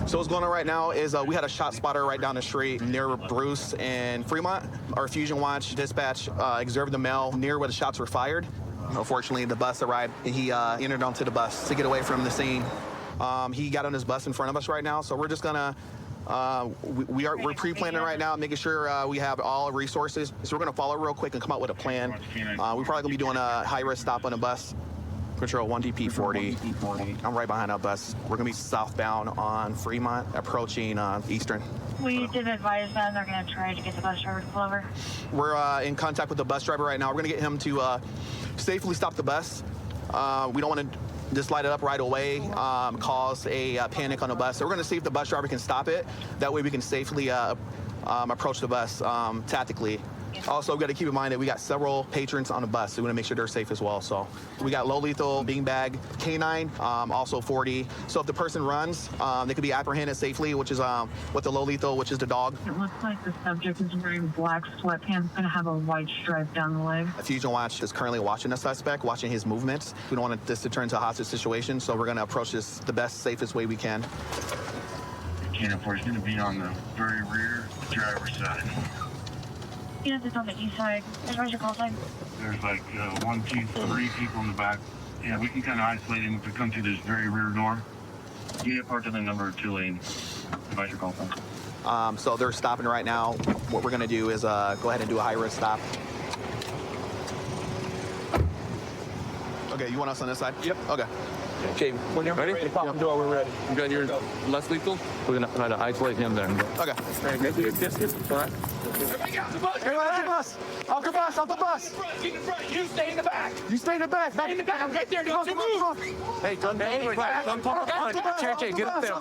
So what's going on right now is we had a shot spotter right down the street near Bruce and Fremont. Our Fusion Watch dispatch observed the male near where the shots were fired. Unfortunately, the bus arrived and he entered onto the bus to get away from the scene. He got on his bus in front of us right now, so we're just gonna we're pre-planning right now, making sure we have all resources. So we're gonna follow real quick and come up with a plan. We're probably gonna be doing a high-risk stop on the bus. Control 1DP40. I'm right behind that bus. We're gonna be southbound on Fremont, approaching Eastern. We did advise them they're gonna try to get the bus driver to pull over. We're in contact with the bus driver right now. We're gonna get him to safely stop the bus. We don't want to just light it up right away, cause a panic on the bus. So we're gonna see if the bus driver can stop it. That way we can safely approach the bus tactically. Also, we've got to keep in mind that we got several patrons on the bus, so we want to make sure they're safe as well. So we got low lethal, beanbag, K9, also 40. So if the person runs, they could be apprehended safely, which is with the low lethal, which is the dog. It looks like the subject is wearing black sweatpants, gonna have a white stripe down the leg. Fusion Watch is currently watching the suspect, watching his movements. We don't want this to turn into a hostage situation, so we're going to approach this the best, safest way we can. Cannon 4 is going to be on the very rear driver's side. Yes, it's on the east side. Where's your call sign? There's like 1, 2, 3 people in the back. Yeah, we can kind of isolate him if we come through this very rear door. You get parked in the number 2 lane. Advise your call sign. So they're stopping right now. What we're going to do is go ahead and do a high-risk stop. Okay, you want us on this side? Yep. Okay. Okay, when you're ready, pop the door, we're ready. You got your less lethal? We're gonna try to isolate him there. Okay. Everybody off the bus! Everybody off the bus! Off the bus! Off the bus! Keep in front! You stay in the back! You stay in the back! Stay in the back! I'm right there! Don't you move! Hey, don't Cherry, get up there!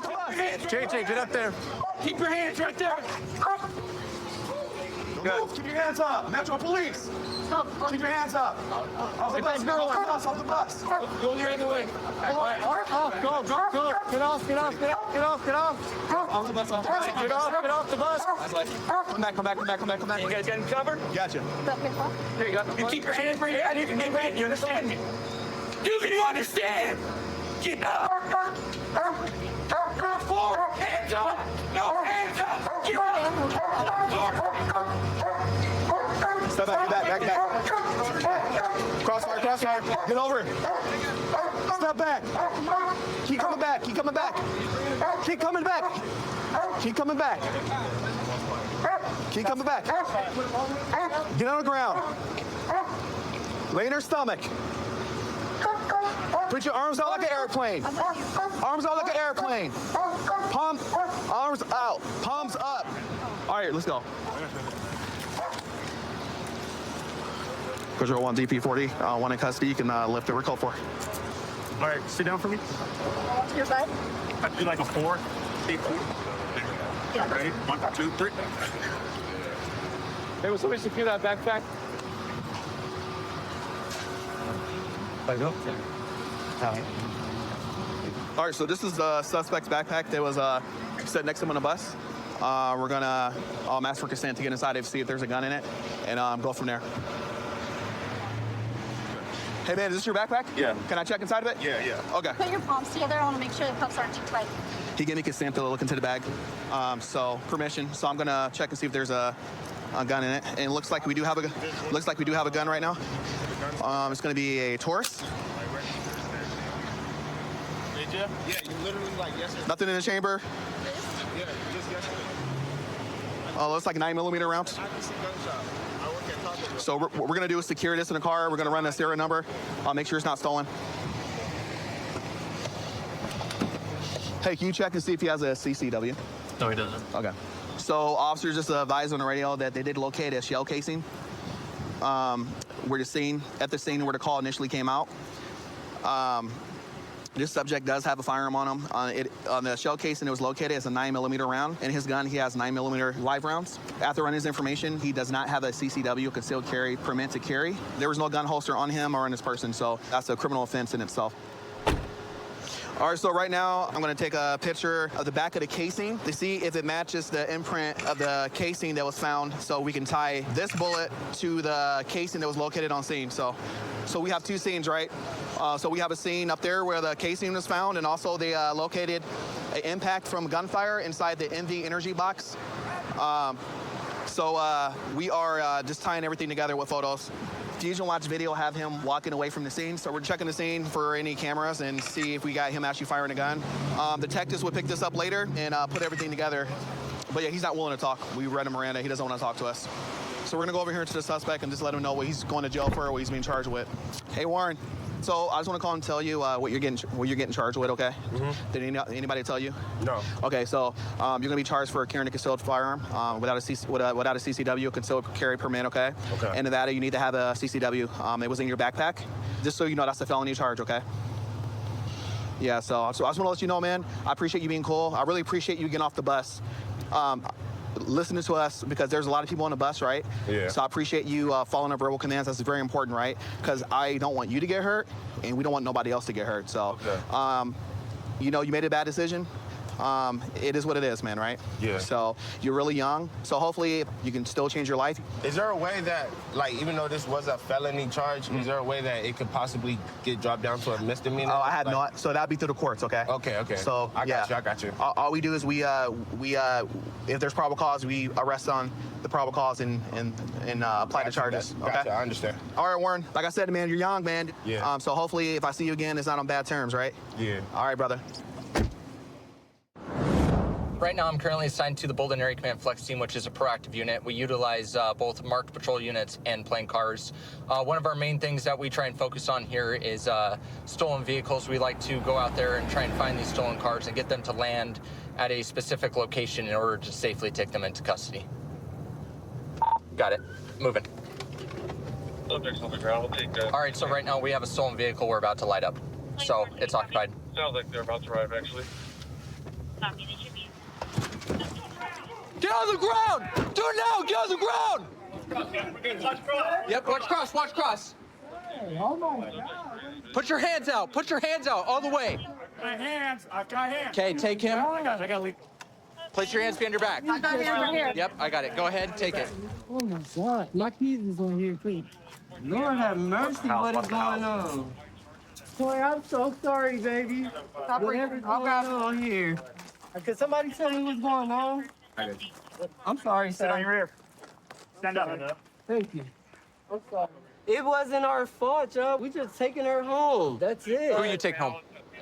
Cherry, get up there! Keep your hands right there! Good. Keep your hands up. Metro Police. Keep your hands up. Off the bus, girl. Off the bus. Go the other way. Go. Get off. Off the bus. Get off the bus. Come back. You guys getting covered? Gotcha. There you go. You keep your hands where you're at. You understand me? Do you understand? Get up. Forward. Hands up. No, hands up. Get Step back. Crossfire. Get over. Step back. Keep coming back. Get on the ground. Lay in her stomach. Put your arms out like an airplane. Palm, arms out. Palms up. All right, let's go. Control 1 DP40, 1 in custody. You can lift it. We're called for. All right, sit down for me. Your bud? I'd do like a 4. 8, 4. Yeah. Ready? 1, 2, 3. Hey, will somebody secure that backpack? All right, so this is the suspect's backpack that was set next to him on the bus. We're gonna ask for consent to get inside it, see if there's a gun in it, and go from there. Hey man, is this your backpack? Yeah. Can I check inside of it? Yeah. Okay. Put your palms together. I want to make sure the cuffs aren't too tight. He gave me consent to look into the bag, so permission. So I'm gonna check and see if there's a gun in it. And it looks like we do have a gun right now. It's gonna be a Taurus. Did you? Yeah, you literally like yesterday. Nothing in the chamber. Yeah, just yesterday. Looks like 9mm rounds. I can see gunshot. I work at Taco Bell. So what we're gonna do is secure this in the car. We're gonna run the serial number. Make sure it's not stolen. Hey, can you check and see if he has a CCW? No, he doesn't. Okay. So officers just advised on the radio that they did locate a shell casing. We're just at the scene where the call initially came out. This subject does have a firearm on him. On the shell casing, it was located as a 9mm round. In his gun, he has 9mm live rounds. After running his information, he does not have a CCW, concealed carry permit to carry. There was no gun holster on him or on this person, so that's a criminal offense in itself. All right, so right now, I'm gonna take a picture of the back of the casing to see if it matches the imprint of the casing that was found, so we can tie this bullet to the casing that was located on scene. So we have 2 scenes, right? So we have a scene up there where the casing was found, and also they located an impact from gunfire inside the NV Energy box. So we are just tying everything together with photos. Fusion Watch video have him walking away from the scene, so we're checking the scene for any cameras and see if we got him actually firing a gun. Detectives will pick this up later and put everything together. But yeah, he's not willing to talk. We read him Miranda. He doesn't want to talk to us. So we're gonna go over here to the suspect and just let him know what he's going to jail for or what he's being charged with. Hey Warren, so I just want to call and tell you what you're getting charged with. Okay? Did anybody tell you? No. Okay, so you're gonna be charged for carrying a concealed firearm without a CCW, concealed carry permit. Okay. Okay. In Nevada, you need to have a CCW. It was in your backpack. Just so you know, that's a felony charge. Okay. Yeah. So I just want to let you know, man. I appreciate you being cool. I really appreciate you getting off the bus. Listening to us because there's a lot of people on the bus, right? Yeah. So I appreciate you following our verbal commands. That's very important, right? Because I don't want you to get hurt, and we don't want nobody else to get hurt. So, Okay. you know, you made a bad decision. It is what it is, man, right? Yeah. So you're really young. So hopefully you can still change your life. Is there a way that, like, even though this was a felony charge, is there a way that it could possibly get dropped down to a misdemeanor? Oh, I had like, so that'd be through the courts, okay? Okay. So I yeah. got you. All we do is we if there's probable cause, we arrest on the probable cause and apply the charges. Gotcha, Okay. I understand. All right, Warren. Like I said, man, you're young, man. Yeah. So hopefully, if I see you again, it's not on bad terms, right? Yeah. All right, brother. Right now, I'm currently assigned to the Bolden Area Command Flex Team, which is a proactive unit. We utilize both marked patrol units and plane cars. One of our main things that we try and focus on here is stolen vehicles. We like to go out there and try and find these stolen cars and get them to land at a specific location in order to safely take them into custody. Got it. Moving. Subject's on the ground. We'll take that. All right, so right now we have a stolen vehicle we're about to light up. So it's occupied. Sounds like they're about to arrive, actually. Get on the ground! Do it now! Get on the ground! Yep, watch cross, watch cross. Put your hands out, all the way. My hands. I've got hands. Okay, take him. Oh my gosh, I gotta leave. Place your hands behind your back. I got him right here. Yep, I got it. Go ahead, take it. Oh my God, my keys is on here too. Lord have mercy, what is going on? Boy, I'm so sorry, baby. Whatever's going on here. Could somebody tell me what's going on? I'm sorry, Sit on sir. your rear. Stand up. Thank you. I'm sorry. It wasn't our fault, y'all. We just taking her home. That's it. Who you take home?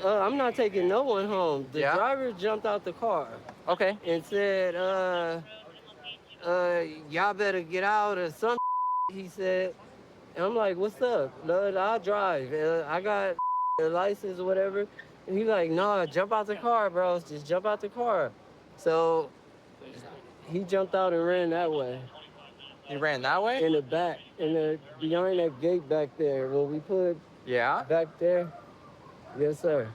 I'm not taking no one home. The Yeah? driver jumped out the car Okay. and said, y'all better get out or something, he said. And I'm like, what's up? No, I'll drive. I got a license or whatever. And he's like, nah, jump out the car, bro. Just jump out the car. So he jumped out and ran that way. You ran that way? In the back, behind that gate back there. When we put Yeah. back there, yes, sir.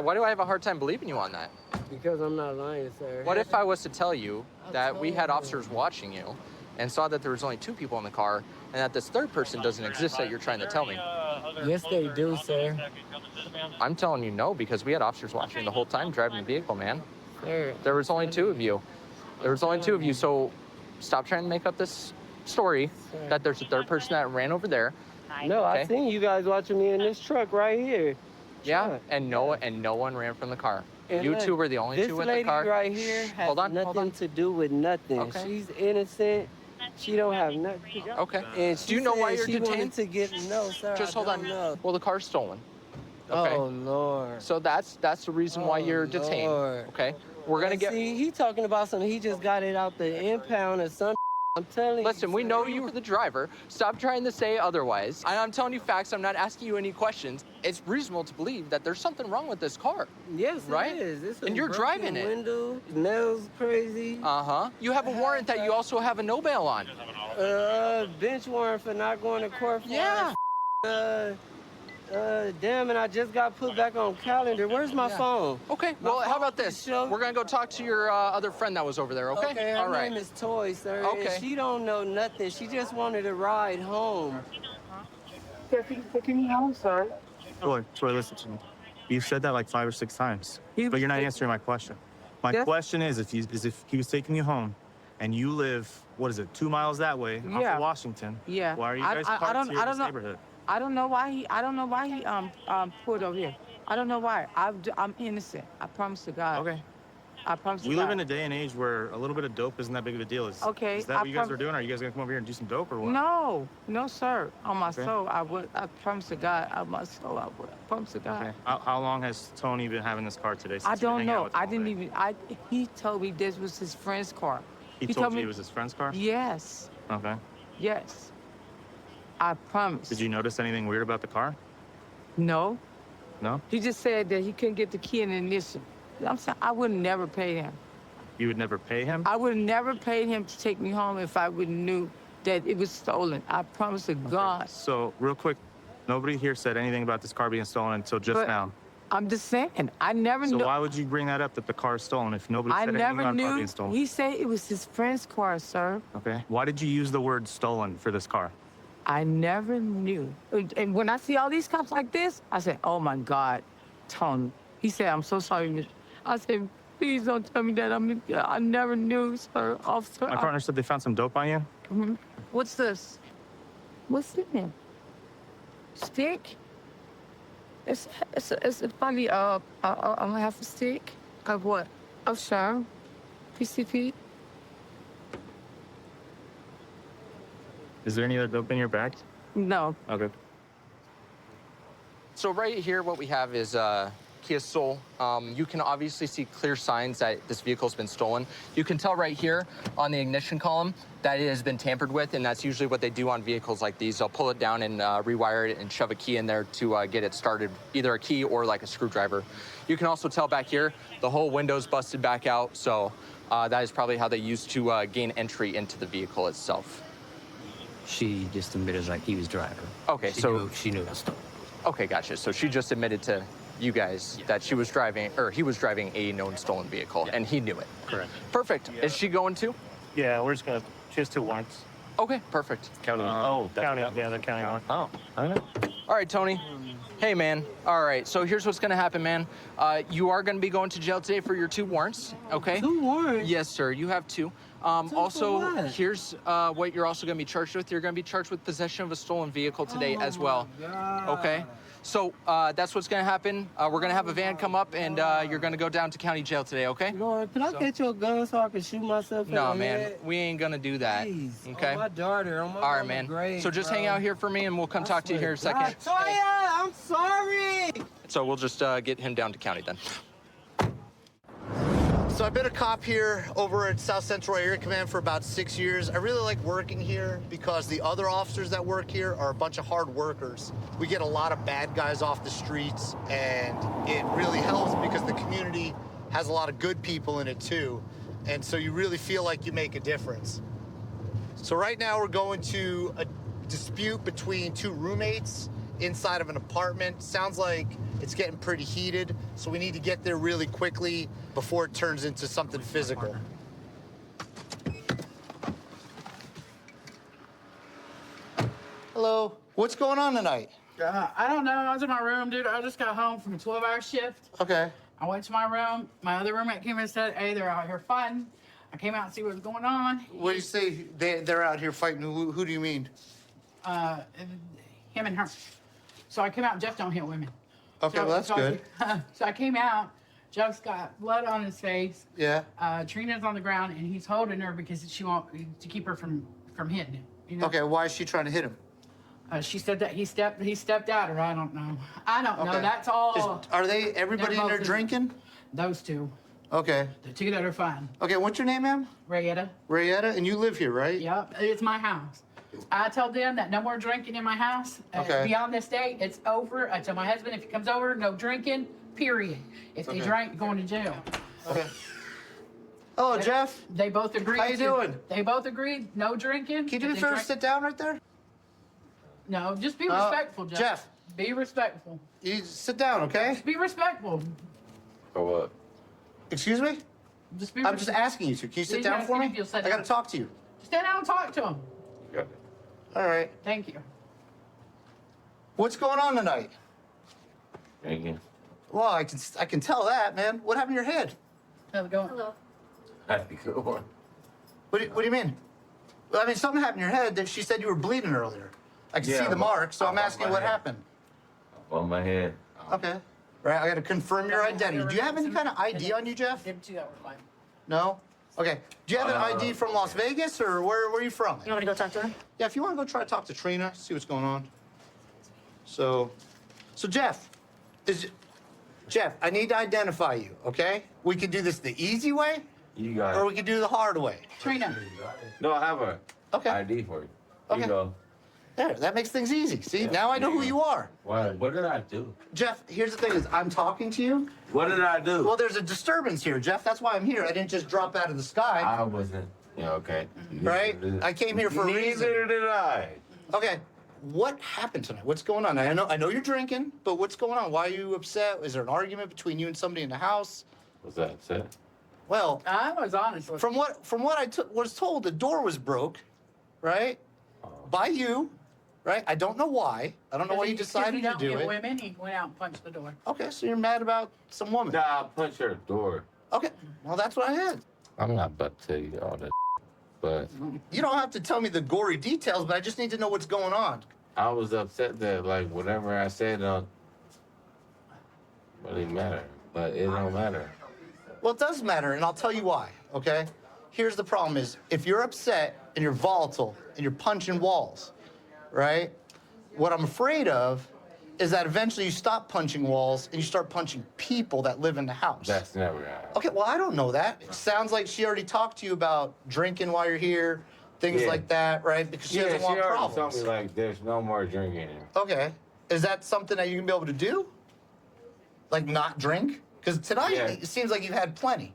Why do I have a hard time believing you on that? Because I'm not lying, sir. What if I was to tell you that we had officers watching you and saw that there was only 2 people in the car and that this third person doesn't exist that you're trying to tell me? Yes, they do, sir. I'm telling you no, because we had officers watching the whole time driving the vehicle, man. Sir. There was only 2 of you. So stop trying to make up this story that there's a third person that ran over there. No, Okay. I seen you guys watching me in this truck right here. Yeah, Sure. and no one ran from the car. And You look, 2 were the only 2 in the car. This lady right here has Hold on. nothing to do with nothing. Okay. She's innocent. She don't have nothing. Okay. And Do you know why you're she detained? wanted to get no, sir. Just I hold don't on. know. Well, the car's stolen. Okay. Oh Lord. So that's the reason why Oh, you're detained. Lord. Okay. We're gonna get. See, he talking about something. He just got it out the impound or something. I'm telling you. Listen, we sir. know you were the driver. Stop trying to say otherwise. I'm telling you facts. I'm not asking you any questions. It's reasonable to believe that there's something wrong with this car. Yes, right? it is. It's a And you're broken driving it. window. Smells crazy. You have a warrant that you also have a no bail on. Bench warrant for not going to court for. Yeah. Damn, and I just got put back on calendar. Where's my phone? Okay. My Well, how phone about this? show- We're gonna go talk to your other friend that was over there. Okay. Her All right. name is Toy, sir. Okay. And she don't know nothing. She just wanted to ride home. Taking me home, sir. Troy, listen to me. You've said that like 5 or 6 times, but you're not answering my question. My question is if he was taking you home, and you live, what is it, 2 miles that way, off Yeah. of Washington? Yeah. Why are you I guys don't- parked I here in don't this know. neighborhood? I don't know why he pulled over here. I don't know why. I'm innocent. I promise to God. Okay. I promise to We God. live in a day and age where a little bit of dope isn't that big of a deal. Okay, Is that I what you guys prom- are doing? Are you guys gonna come over here and do some dope or what? No, no, sir. On my Okay. soul, I would. I promise to God, on my soul, I would. I promise to God. Okay. How long has Tony been having this car today? I since you've been don't hanging out know. with him I all didn't day? even. He told me this was his friend's car. He told you it was his friend's car? Yes, Okay. yes. I promise. Did you notice anything weird about the car? No. No? He just said that he couldn't get the key in the ignition. I'm saying I would never pay him. You would never pay him? I would never pay him to take me home if I would knew that it was stolen. I promise to God. So, real quick, nobody here said anything about this car being stolen until just But now. I'm just saying, I never So knew. why would you bring that up that the car is stolen if nobody I said anything never about the car knew. being stolen? He said it was his friend's car, sir. Okay. Why did you use the word stolen for this car? I never knew. And when I see all these cops like this, I said, oh my God, Tony. He said, I'm so sorry, miss. I said, please don't tell me that. I never knew, sir. Officer. My partner said they found some dope on you. What's this? What's in there? Stick? It's funny. I'm gonna have a stick. Of what? Of sure. PCP. Is there any other dope in your bag? No. Okay. So right here, what we have is Kia Soul. You can obviously see clear signs that this vehicle's been stolen. You can tell right here on the ignition column that it has been tampered with, and that's usually what they do on vehicles like these. They'll pull it down and rewire it and shove a key in there to get it started, either a key or like a screwdriver. You can also tell back here, the whole window's busted back out, so that is probably how they used to gain entry into the vehicle itself. She just admitted like he was driving. Okay, She knew it was stolen. Okay, gotcha. So she just admitted to you guys that she was driving, or he was driving a known stolen vehicle, and he knew it. Correct. Perfect. Is she going to? Yeah, we're just gonna. She has 2 warrants. Okay, perfect. County. County. Yeah, they're county one. Oh, I know. All right, Tony. Hey, man. All right, so here's what's gonna happen, man. You are gonna be going to jail today for your 2 warrants, okay? 2 warrants? Yes, sir. You have 2. Also, what? here's what you're also gonna be charged with. You're gonna be charged with possession of a stolen vehicle today as well. Okay? So that's what's gonna happen. We're gonna have a van come up, and you're gonna go down to county jail today, okay? Lord, can I get you a gun so I can shoot myself in No, the man, head? we ain't gonna do that. Please. Okay? Oh, my daughter. I'm All right, man. So just hang out here for me, and we'll come talk to you here in a second. Toya, I'm sorry. So we'll just get him down to county then. So I've been a cop here over at South Central Area Command for about 6 years. I really like working here because the other officers that work here are a bunch of hard workers. We get a lot of bad guys off the streets, and it really helps because the community has a lot of good people in it too. And so you really feel like you make a difference. So right now we're going to a dispute between 2 roommates inside of an apartment. Sounds like it's getting pretty heated, so we need to get there really quickly before it turns into something physical. Hello, what's going on tonight? I don't know. I was in my room, dude. I just got home from a 12-hour shift. Okay. I went to my room. My other roommate came in and said, hey, they're out here fighting. I came out and see what was going on. What do you say they're out here fighting? Who do you mean? Him and her. So I came out. Jeff don't hit women. Okay, well, that's good. So I came out. Jeff's got blood on his face. Yeah. Trina's on the ground, and he's holding her because she wants to keep her from hitting him. You know? Okay, why is she trying to hit him? She said that he stepped at her. I don't know. I don't know. Okay. That's all. Are they everybody in there both- drinking? Those 2. Okay. The 2 that are fine. Okay, what's your name, ma'am? Rayetta. Rayetta, and you live here, right? Yep, it's my house. I told them that no more drinking in my house. Okay. Beyond this date, it's over. I tell my husband if he comes over, no drinking, period. If they Okay. drink, going to jail. Okay. Hello, Jeff. They both agreed. How you doing? They both agreed, no drinking. Can you do me a If they favor, drink- sit down right there? No, just be respectful, Jeff. Jeff. Be respectful. You sit down, okay? Just be respectful. For what? Excuse me? Just be I'm just asking you to. Can you sit He's down for asking me? if you'll sit I gotta down. talk to you. Stand down and talk to him. All right. Thank you. What's going on tonight? Drinking. Well, I can tell that, man. What happened to your head? How's it going? Hello. Happy good one. What do you mean? Well, I mean, something happened to your head. That she said you were bleeding earlier. I can Yeah, see the but mark, so I'm I'm asking on what my head. happened. On my head. Okay. Right, I gotta confirm your identity. Do you have any kind of ID on you, Jeff? Give 2 hours, fine. No? Okay. Do you have an ID from Las Vegas, or where are you from? You want me to go talk to her? Yeah, if you want to go try to talk to Trina, see what's going on. So Jeff, Jeff, I need to identify you, okay? We could do this the easy way, You got or it. we could do it the hard way. Trina. No, I have a Okay. ID for you. Okay. You go. There, that makes things easy. See, now I know who you are. What did I do? Jeff, here's the thing is I'm talking to you. What did I do? Well, there's a disturbance here, Jeff. That's why I'm here. I didn't just drop out of the sky. I wasn't. Yeah, okay. Right? I came here for a reason. Neither did I. Okay. What happened tonight? What's going on? I know you're drinking, but what's going on? Why are you upset? Is there an argument between you and somebody in the house? Was that upset? Well, I was honest with from what I was told, the door was broke, right? By you, right? I don't know why. I don't know why you decided to do it. Women, he went out and punched the door. Okay, so you're mad about some woman. Nah, I punched her door. Okay, well that's what I had. I'm not about to tell you all that, but You don't have to tell me the gory details, but I just need to know what's going on. I was upset that like whatever I said don't really matter. But it don't matter. Well, it does matter, and I'll tell you why, okay? Here's the problem is, if you're upset and you're volatile and you're punching walls, right? What I'm afraid of is that eventually you stop punching walls and you start punching people that live in the house. That's never happened. Okay, well, I don't know that. It sounds like she already talked to you about drinking while you're here, things Yeah. like that, right? Because she doesn't want already problems. told me like there's no more drinking. Okay. Is that something that you can be able to do? Like not drink? Because tonight Yeah. it seems like you've had plenty.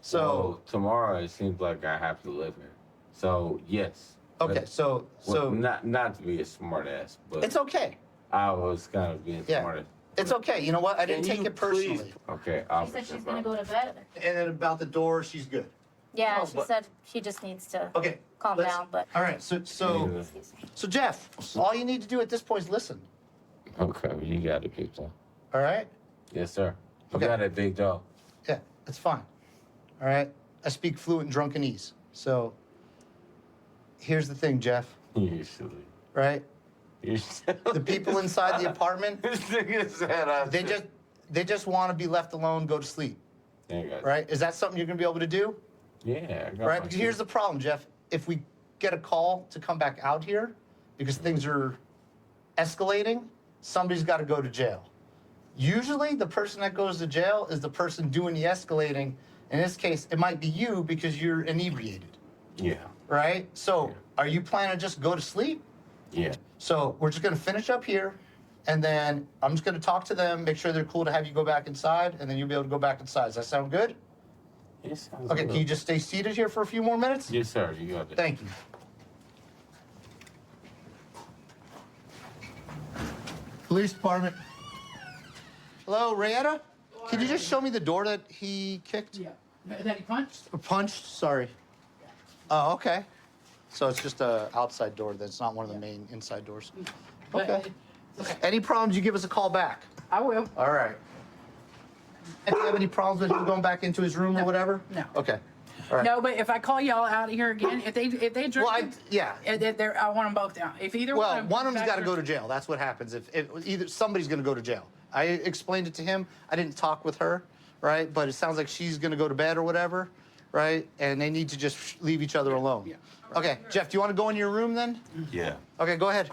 So, Well, tomorrow it seems like I have to live here. So yes. okay, But- so well, not to be a smart ass, but it's okay. I was kind of being Yeah. smart ass. It's okay. You know what? I didn't Can take you it personally. please- Okay, She said she's gonna go to bed. And then about the door, she's good. Yeah, Oh, she but- said she just needs to Okay. calm let's- down, but All right. So Jeff, all you need to do at this point is listen. Okay, you got it, big dog. All right? Yes, sir. You Okay. got it, big dog. Yeah, that's fine. All right? I speak fluent drunkenese. So here's the thing, Jeff, You silly. right? You silly. The people inside the apartment, This nigga said I they just want to be left alone, go to sleep, Yeah, I got it. right? Is that something you're going to be able to do? Yeah, I got Right? my Because here's shit. the problem, Jeff. If we get a call to come back out here because things are escalating, somebody's got to go to jail. Usually, the person that goes to jail is the person doing the escalating. In this case, it might be you because you're inebriated, Yeah, right? So, are you planning to just go to sleep? yeah. So, we're just going to finish up here, and then I'm just going to talk to them, make sure they're cool to have you go back inside, and then you'll be able to go back inside. Does that sound good? Yes, sounds Okay, good. can you just stay seated here for a few more minutes? Yes, sir. You got it. Thank you. Police department. Hello, Rayetta? Can you just show me the door that he kicked? Yeah. That he punched? Or punched? Sorry. Oh, okay. So it's just a outside door. That's not one of the main inside doors. But Okay. okay. Any problems, you give us a call back. I will. All right. And do you have any problems with him going back into his room or whatever? No. Okay. All right. No, but if I call y'all out of here again, if they drink, Well, yeah. I want them both out. If either Well, one one of them's got to go to to jail. That's what happens. If either somebody's going to go to jail. I explained it to him. I didn't talk with her, right? But it sounds like she's going to go to bed or whatever, right? And they need to just leave each other alone. Yeah. Okay, Jeff, do you want to go in your room then? Yeah. Okay, go ahead.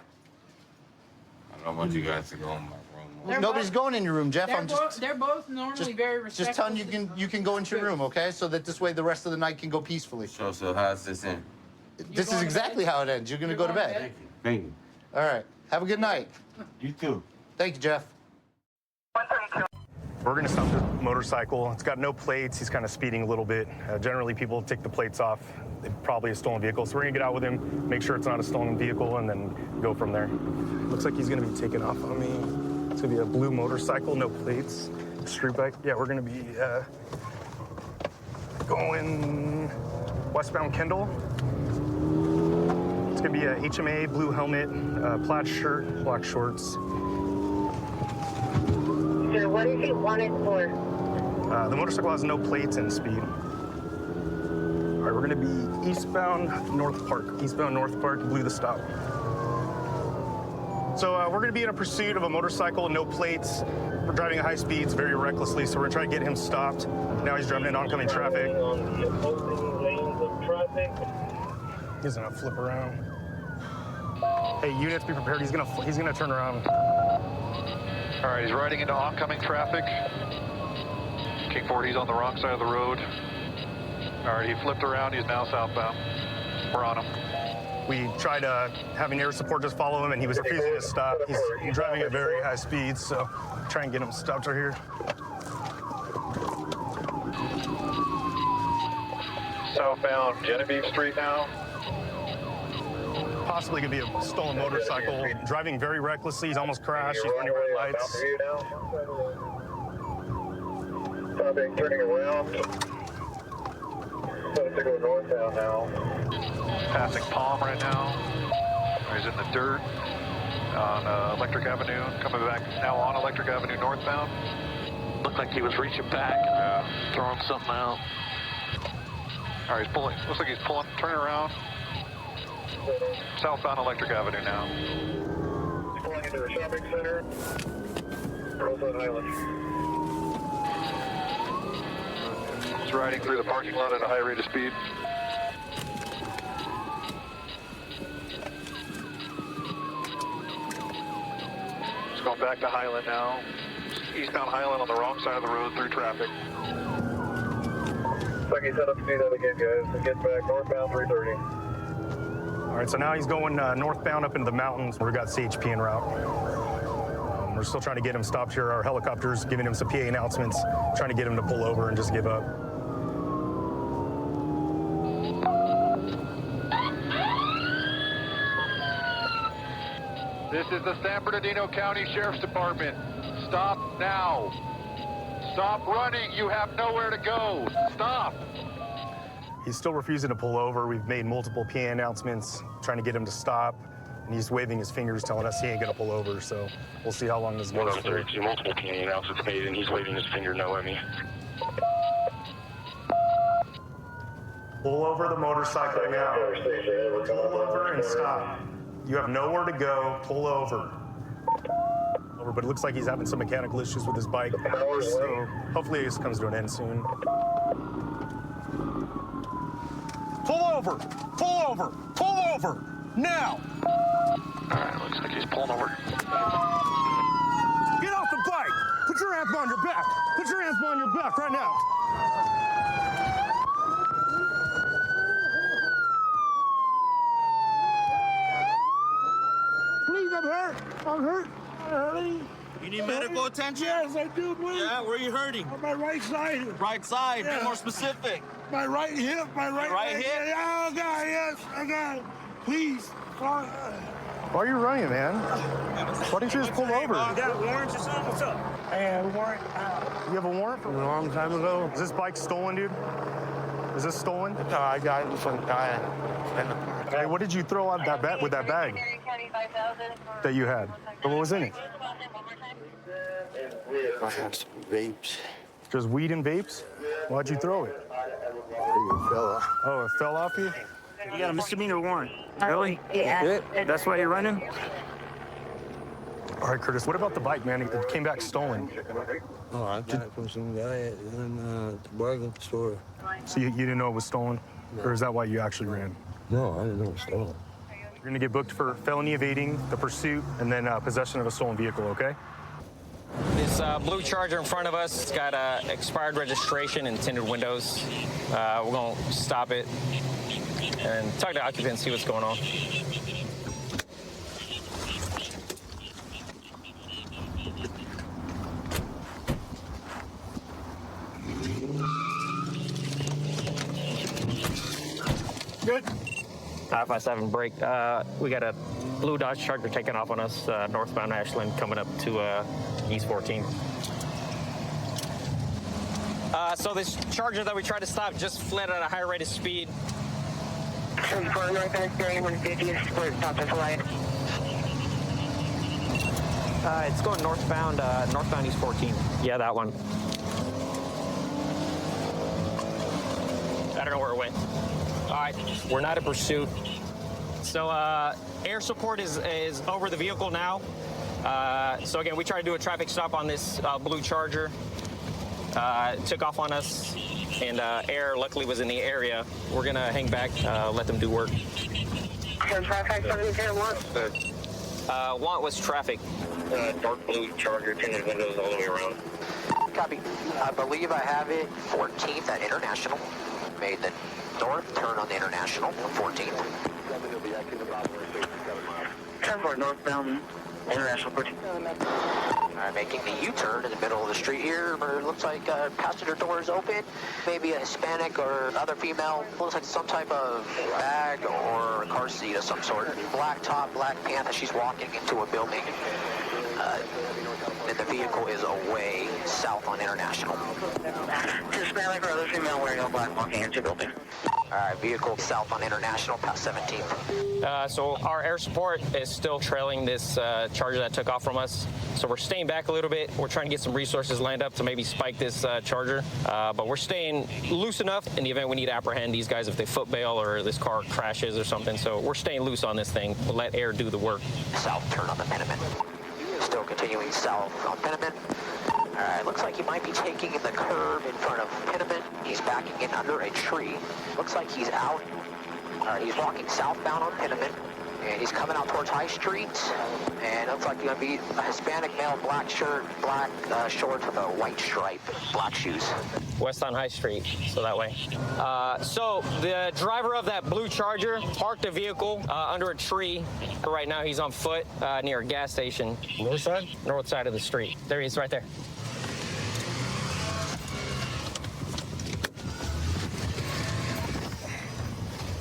I don't want you guys to go in my room. They're Nobody's both- going in your room, Jeff. I'm just They're both normally very respectful. just telling you can go into your room, okay? So that this way the rest of the night can go peacefully. So how's this in? This is going to exactly how it ends. You're going to You're go to going to bed. Thank you. All right. Have a good night. You too. Thank you, Jeff. We're gonna stop the motorcycle. It's got no plates. He's kind of speeding a little bit. Generally, people take the plates off. It's probably a stolen vehicle. So we're gonna get out with him, make sure it's not a stolen vehicle, and then go from there. Looks like he's gonna be taking off on me. It's gonna be a blue motorcycle, no plates. Street bike. Yeah, we're gonna be going westbound Kendall. It's gonna be a HMA, blue helmet, plaid shirt, black shorts. Sure, what is he wanted for? The motorcycle has no plates and speed. All right, we're gonna be eastbound North Park. Eastbound North Park, blue the stop. So we're going to be in a pursuit of a motorcycle, no plates. We're driving at high speeds, very recklessly, so we're going to try to get him stopped. Now he's driving in oncoming traffic. He's going to flip around. Hey, units, be prepared. He's gonna turn around. All right, he's riding into oncoming traffic. King 4, he's on the wrong side of the road. All right, he flipped around. He's now southbound. We're on him. We tried having air support just follow him, and he was refusing to stop. He's driving at very high speeds, so try and get him stopped right here. Southbound Genevieve Street now. Possibly could be a stolen motorcycle. Driving very recklessly. He's almost crashed. He's running red lights. Turning around. Let's go northbound now. Passing Palm right now. He's in the dirt on Electric Avenue. Coming back now on Electric Avenue northbound. Looked like he was reaching back and throwing something out. All right, he's pulling. Looks like he's pulling. Turning around. Southbound Electric Avenue now. Pulling into the shopping center. Roseland Highland. He's riding through the parking lot at a high rate of speed. He's going back to Highland now. Eastbound Highland on the wrong side of the road through traffic. Looks like he's set up to do that again, guys. He gets back northbound 330. All right, so now he's going northbound up into the mountains. We've got CHP en route. We're still trying to get him stopped here. Our helicopter's giving him some PA announcements, trying to get him to pull over and just give up. This is the San Bernardino County Sheriff's Department. Stop now. Stop running. You have nowhere to go. Stop. He's still refusing to pull over. We've made multiple PA announcements, trying to get him to stop. And he's waving his fingers, telling us he ain't gonna pull over. So we'll see how long this goes for. Multiple PA announcements made, and he's waving his finger no at me. Pull over the motorcycle now. Pull over and stop. You have nowhere to go. Pull over. But it looks like he's having some mechanical issues with his bike. So hopefully this comes to an end soon. Pull over! Pull over! Pull over! Now! All right, looks like he's pulling over. Get off the bike! Put your hands behind your back! Put your hands behind your back right now! Please, I'm hurt! I'm hurt! I'm hurting! You need medical attention? Yes, I do, please. Yeah, where are you hurting? On my right side. Right side, Yeah. be more specific. My right hip, my right hip? Oh, God, yes, oh, God. Please. Why are you running, man? Why didn't you just pull over? You got warrants or something? What's up? I had a warrant. You have a warrant from a long time ago? Is this bike stolen, dude? Is this stolen? No, I got it from a guy. Hey, what did you throw out that bag with that bag that you had? What was in it? I had some vapes. Just weed and vapes? Why'd you throw it? It fell off. Oh, it fell off you? You got a misdemeanor warrant. Really? Yeah. That's why you're running? All right, Curtis, what about the bike, man? It came back stolen. Oh, I got it from some guy in the bargain store. So you didn't know it was stolen? Or is that why you actually ran? No, I didn't know it was stolen. You're gonna get booked for felony evading, the pursuit, and then possession of a stolen vehicle, okay? This blue Charger in front of us, it's got expired registration and tinted windows. We're gonna stop it and talk to occupants, see what's going on. Good. 557 break. We got a blue Dodge Charger taking off on us, northbound Ashland, coming up to East 14. So this Charger that we tried to stop just fled at a high rate of speed. It's going northbound, northbound East 14. Yeah, that one. I don't know where it went. All right, we're not in pursuit. So air support is over the vehicle now. So again, we tried to do a traffic stop on this blue Charger. It took off on us, and air luckily was in the area. We're gonna hang back, let them do work. Want was traffic. Dark blue Charger, tinted windows all the way around. Copy. I believe I have it 14th at International. Made the north turn on the International, 14th. Transport northbound, International 14th. Making the U-turn in the middle of the street here, where it looks like passenger door is open. Maybe a Hispanic or other female. Looks like some type of bag or car seat of some sort. Black top, black pants as she's walking into a building. And the vehicle is away south on International. Hispanic or other female wearing all black walking into building. All right, vehicle south on International, past 17th. So our air support is still trailing this Charger that took off from us. So we're staying back a little bit. We're trying to get some resources lined up to maybe spike this Charger. But we're staying loose enough in the event we need to apprehend these guys if they foot bail or this car crashes or something. So we're staying loose on this thing. We'll let air do the work. South turn on the Penniman. Still continuing south on Penniman. All right, looks like he might be taking the curve in front of Penniman. He's backing in under a tree. Looks like he's out. All right, he's walking southbound on Penniman. And he's coming out towards High Street. And looks like he's going to be a Hispanic male, black shirt, black shorts with a white stripe, black shoes. West on High Street, so that way. So the driver of that blue Charger parked the vehicle under a tree. Right now he's on foot near a gas station. North side? North side of the street. There he is, right there.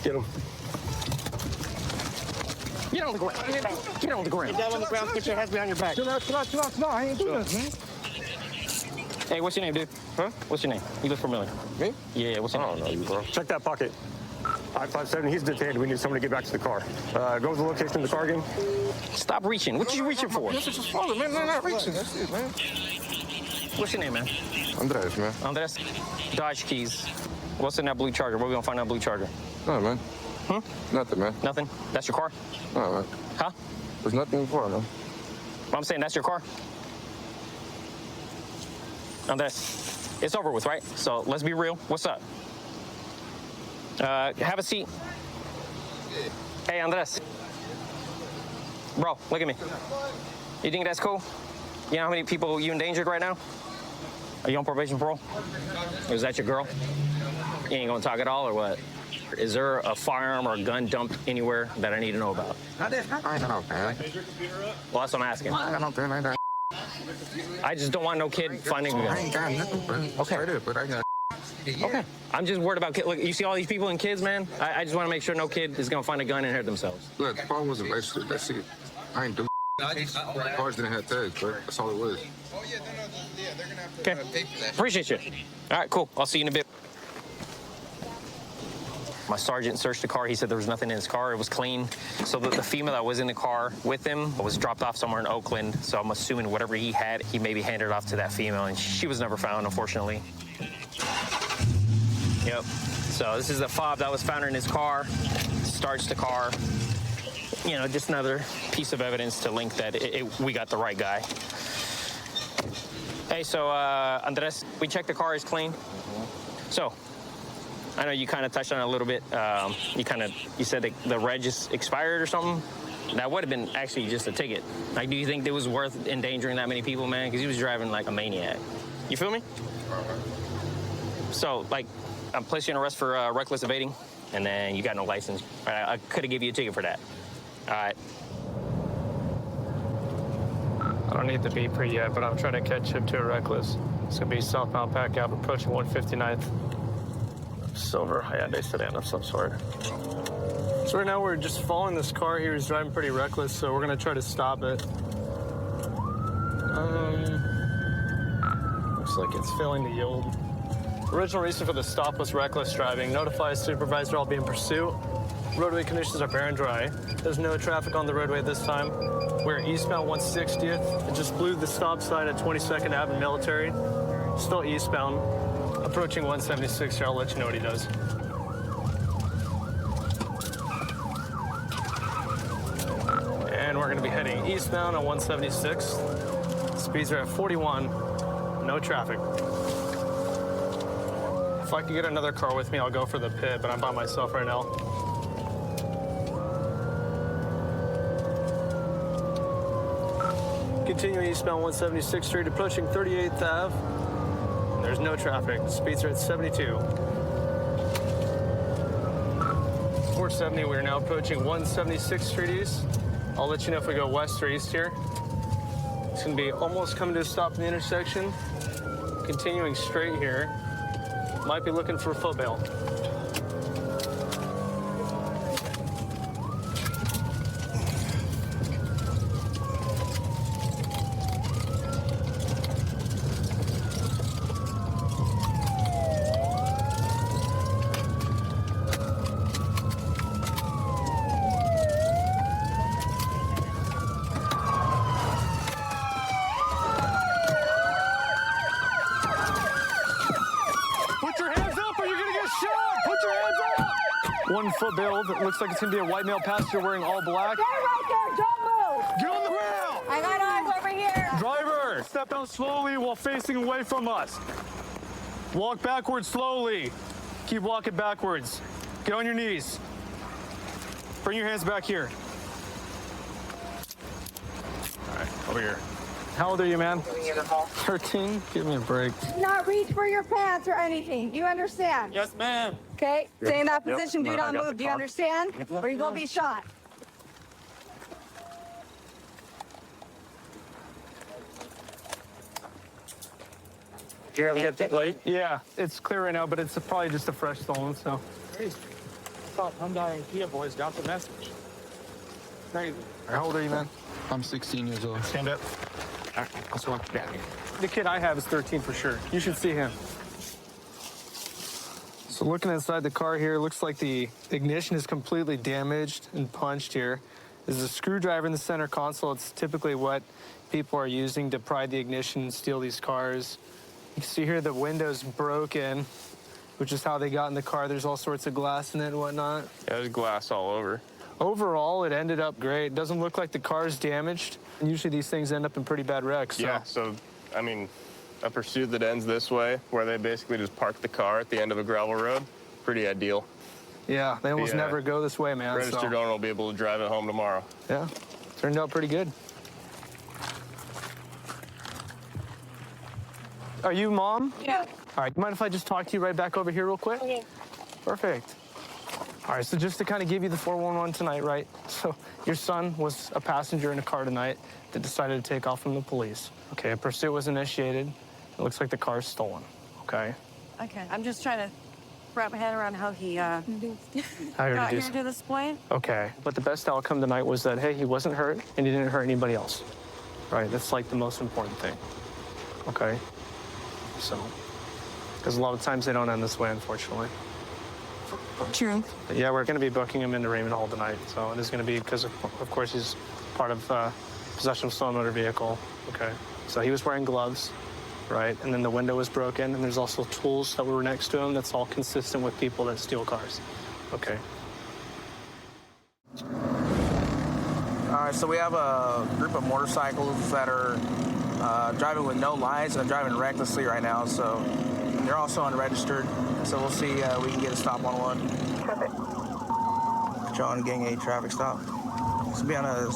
Get him. Get on the ground. Get on the ground. Get down on the ground. Put your hands behind your back. Chill out. No, I ain't doing this, man. Hey, what's your name, dude? Huh? What's your name? You look familiar. Me? Yeah, what's your name? I don't know you, bro. Check that pocket. I-57, he's detained. We need someone to get back to the car. Go to the location of the car again. Stop reaching. What you reaching for? This is just father, man. They're not reaching. That's it, man. What's your name, man? Andres, man. Andres. Dodge keys. What's in that blue Charger? Where we gonna find that blue Charger? No, man. Huh? Nothing, man. Nothing? That's your car? No, man. Huh? There's nothing for man. I'm saying that's your car? Andres, it's over with, right? So let's be real. What's up? Have a seat. Hey, Andres. Bro, look at me. You think that's cool? You know how many people you endangered right now? Are you on probation parole? Or is that your girl? You ain't gonna talk at all or what? Is there a firearm or a gun dumped anywhere that I need to know about? I know, man. Well, that's what I'm asking. I don't think like that. I just don't want no kid finding a gun. I ain't got nothing, bro. Okay. Straight up, but I got. Okay. I'm just worried about kids. Look, you see all these people and kids, man? I just want to make sure no kid is going to find a gun and hurt themselves. Look, the car wasn't registered. That's it. I ain't do. Cars didn't have tags, bro. That's all it was. Okay. Appreciate you. All right, cool. I'll see you in a bit. My sergeant searched the car. He said there was nothing in his car. It was clean. So the female that was in the car with him was dropped off somewhere in Oakland. So I'm assuming whatever he had, he maybe handed it off to that female, and she was never found, unfortunately. Yep. So this is the fob that was found in his car. Starts the car. You know, just another piece of evidence to link that we got the right guy. Hey, so Andres, we checked the car is clean. So I know you kind of touched on it a little bit. You said the reg is expired or something. That would have been actually just a ticket. Like, do you think it was worth endangering that many people, man? Because he was driving like a maniac. You feel me? So, like, I'm placing you on arrest for reckless evading, and then you got no license. I could have given you a ticket for that. All right. I don't need the beeper yet, but I'm trying to catch him to a reckless. It's gonna be southbound Pack Ave approaching 159th. Silver Hyundai sedan of some sort. So right now we're just following this car here. He's driving pretty reckless, so we're gonna try to stop it. Looks like it's failing to yield. Original reason for the stop was reckless driving. Notify supervisor I'll be in pursuit. Roadway conditions are bare and dry. There's no traffic on the roadway this time. We're eastbound 160th. It just blew the stop sign at 22nd Ave Military. Still eastbound. Approaching 176 here, I'll let you know what he does. going to be heading eastbound on 176. Speeds are at 41. No traffic. If I could get another car with me, I'll go for the pit, but I'm by myself right now. Continuing eastbound 176th Street, approaching 38th Ave. There's no traffic. Speeds are at 72. 470, we're now approaching 176th Street East. I'll let you know if we go west or east here. It's gonna be almost coming to a stop in the intersection. Continuing straight here. Might be looking for a foot bail. One foot bail that looks like it's gonna be a white male passenger wearing all black. Stay right there, don't move! Get on the ground! I got eyes over here! Driver, step out slowly while facing away from us. Walk backwards slowly. Keep walking backwards. Get on your knees. Bring your hands back here. All right, over here. How old are you, man? 13? Give me a break. Do not reach for your pants or anything. You understand? Yes, ma'am. Okay? Stay in that position. Do I not got the move. Do you car. understand? Or you gonna be shot. Yeah, it's clear right now, but it's probably just a fresh stolen, so. Crazy. Stop Hyundai and Kia boys got the message. Crazy. How old are you, man? I'm 16 years old. Stand up. All right, let's walk down here. The kid I have is 13 for sure. You should see him. So looking inside the car here, looks like the ignition is completely damaged and punched here. There's a screwdriver in the center console. It's typically what people are using to pry the ignition and steal these cars. You can see here the window's broken, which is how they got in the car. There's all sorts of glass in it and whatnot. Yeah, there's glass all over. Overall, it ended up great. It doesn't look like the car's damaged. And usually these things end up in pretty bad wrecks. So. Yeah, so, I mean, a pursuit that ends this way, where they basically just park the car at the end of a gravel road, pretty ideal. Yeah, they almost never go this way, man. Registered owner will be able to drive it home tomorrow. Yeah, turned out pretty good. Are you mom? Yeah. All right, mind if I just talk to you right back over here real quick? Okay. Perfect. All right, so just to kind of give you the 411 tonight, right? So your son was a passenger in a car tonight that decided to take off from the police. Okay, a pursuit was initiated. It looks like the car's stolen, okay? Okay, I'm just trying to wrap my head around how he got How here to this point. Okay, but the best outcome tonight was that, hey, he wasn't hurt and he didn't hurt anybody else. Right, that's like the most important thing, okay? So, because a lot of times they don't end this way, unfortunately. True. But yeah, we're going to be booking him into Raymond Hall tonight. So it is going to be because, of course, he's part of possession of stolen motor vehicle. Okay. So he was wearing gloves, right? And then the window was broken. And there's also tools that were next to him. That's all consistent with people that steal cars. Okay. All right, so we have a group of motorcycles that are driving with no lights and driving recklessly right now. So they're also unregistered. So we'll see we can get a stop on one. John Gang 8 traffic stop. This will be on a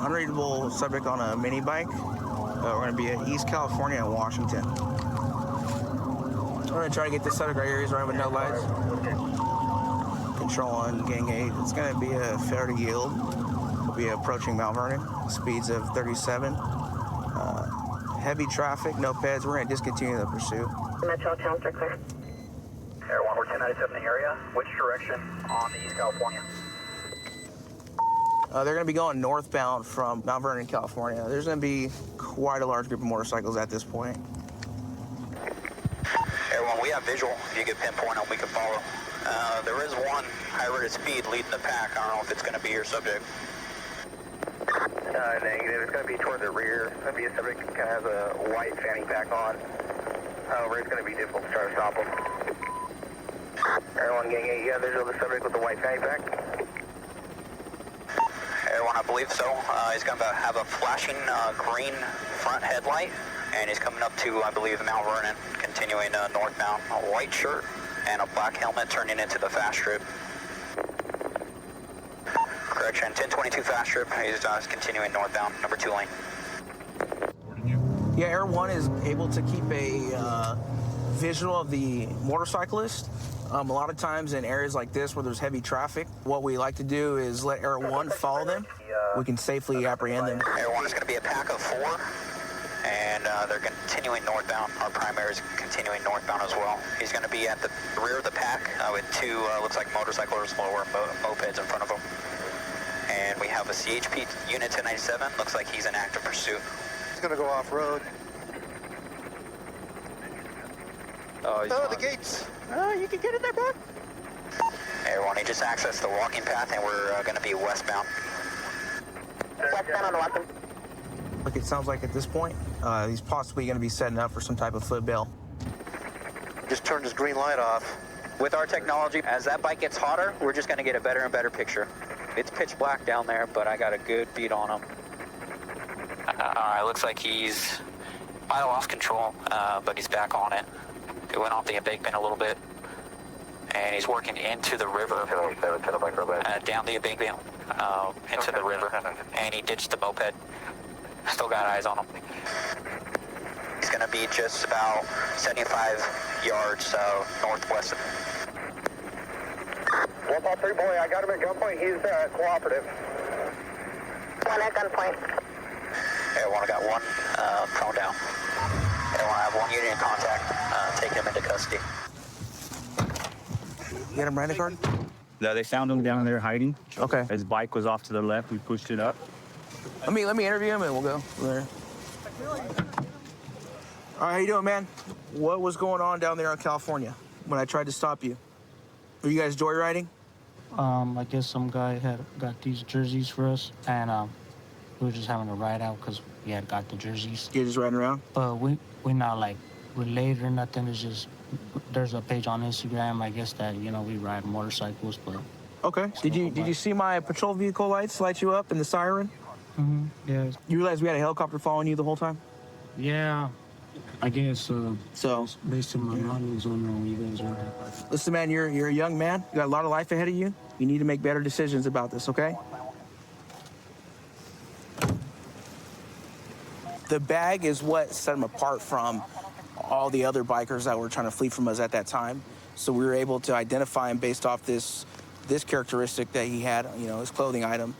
unreadable subject on a mini bike. We're going to be in East California and Washington. We're going to try to get this subject right here. He's driving with no lights. Control on Gang 8. It's going to be a fair to yield. We'll be approaching Mount Vernon. Speeds of 37. Heavy traffic, no peds. We're going to discontinue the pursuit. Metro towns are clear. Air 1, we're 1097 in the area. Which direction on the East California? They're going to be going northbound from Mount Vernon, California. There's going to be quite a large group of motorcycles at this point. Air 1, we have visual. If you could pinpoint them, we can follow. There is one high rate of speed leading the pack. I don't know if it's going to be your subject. Negative. It's going to be toward the rear. It's going to be a subject that has a white fanny pack on. However, it's going to be difficult to try to stop them. Air 1 Gang 8, yeah, there's the subject with the white fanny pack. Everyone, I believe so. He's going to have a flashing green front headlight, and he's coming up to, I believe, Mount Vernon, continuing northbound. A white shirt and a black helmet turning into the fast strip. Correction, 1022 fast strip. He's continuing northbound, number 2 lane. Yeah, Air One is able to keep a visual of the motorcyclist. A lot of times in areas like this where there's heavy traffic, what we like to do is let Air One follow them. We can safely apprehend them. Air One is going to be a pack of 4, and they're continuing northbound. Our primary is continuing northbound as well. He's going to be at the rear of the pack with 2, looks like motorcycles or mopeds in front of him. And we have a CHP unit 1097. Looks like he's in active pursuit. He's going to go off-road. Oh, the gates. You can get in there, bud. Everyone, he just accessed the walking path, and we're going to be westbound. Westbound on the left. Look, it sounds like at this point, he's possibly going to be setting up for some type of foot bail. Just turned his green light off. With our technology, as that bike gets hotter, we're just going to get a better and better picture. It's pitch black down there, but I got a good beat on him. It looks like he's might have lost control, but he's back on it. It went off the embankment a little bit, and he's working into the river, down the embankment, into the river, and he ditched the moped. Still got eyes on him. He's going to be just about 75 yards northwest of 153 boy, I got him at gunpoint. He's cooperative. One at gunpoint. Everyone, I got one prone down. Everyone, I have one unit in contact. Take him into custody. You got him rent a card? No, they found him down there hiding. Okay. His bike was off to the left. We pushed it up. Let me interview him and we'll go from there. All right, how you doing, man? What was going on down there in California when I tried to stop you? Were you guys joyriding? I guess some guy had got these jerseys for us, and we were just having a ride out because we had got the jerseys. You're just riding around? But we're not like related or nothing. It's just there's a page on Instagram, I guess, that we ride motorcycles. But okay. Did you see my patrol vehicle lights light you up and the siren? Mm-hmm. Yeah. You realize we had a helicopter following you the whole time? Yeah. I guess so. Based on my knowledge on you guys are. Listen, man, you're a young man. You got a lot of life ahead of you. You need to make better decisions about this, okay? The bag is what set him apart from all the other bikers that were trying to flee from us at that time. So we were able to identify him based off this characteristic that he had, his clothing item.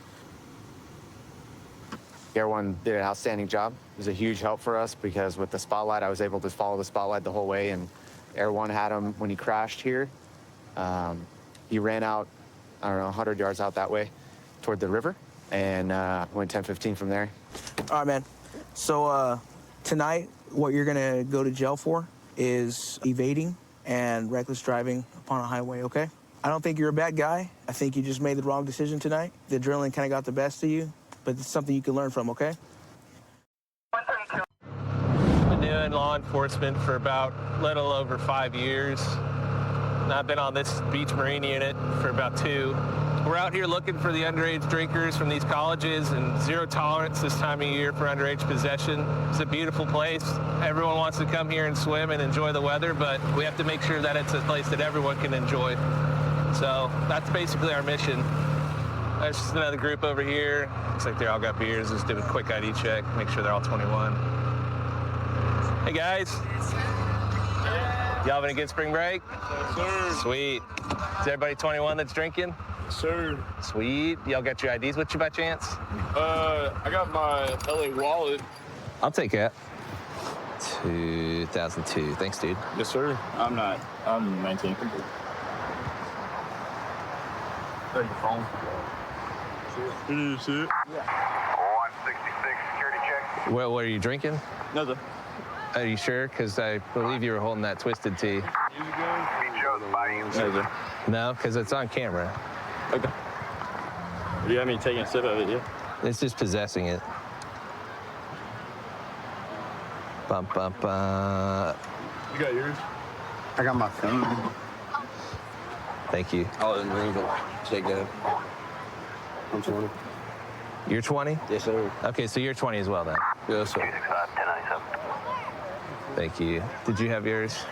Air One did an outstanding job. It was a huge help for us because with the spotlight, I was able to follow the spotlight the whole way, and Air One had him when he crashed here. He ran out, 100 yards out that way toward the river, and went 10-15 from there. All right, man. So tonight, what you're gonna go to jail for is evading and reckless driving upon a highway, okay? I don't think you're a bad guy. I think you just made the wrong decision tonight. The adrenaline kind of got the best of you, but it's something you can learn from, okay? I've been doing law enforcement for about a little over 5 years. And I've been on this Beach Marine unit for about 2. We're out here looking for the underage drinkers from these colleges, and zero tolerance this time of year for underage possession. It's a beautiful place. Everyone wants to come here and swim and enjoy the weather, but we have to make sure that it's a place that everyone can enjoy. So that's basically our mission. There's just another group over here. Looks like they all got beers. Just do a quick ID check, make sure they're all 21. Hey guys. Y'all having a good spring break? Yes, sir. Sweet. Is everybody 21 that's drinking? Yes, sir. Sweet. Y'all got your IDs with you by chance? I got my LA wallet. I'll take it. 2002. Thanks, dude. Yes, sir. I'm 19. Your phone. Is it? 166, security check. What are you drinking? Nothing. Are you sure? Because I believe you were holding that Twisted Tea. No, because it's on camera. Okay. Do you have me taking a sip of it, yeah? It's just possessing it. Bum, bum, bum. You got yours? I got my phone. Thank you. Oh, and ring it. Take that. I'm 20. You're 20? Yes, sir. Okay, so you're 20 as well then. Yes, sir. 1097. Thank you. Did you have yours?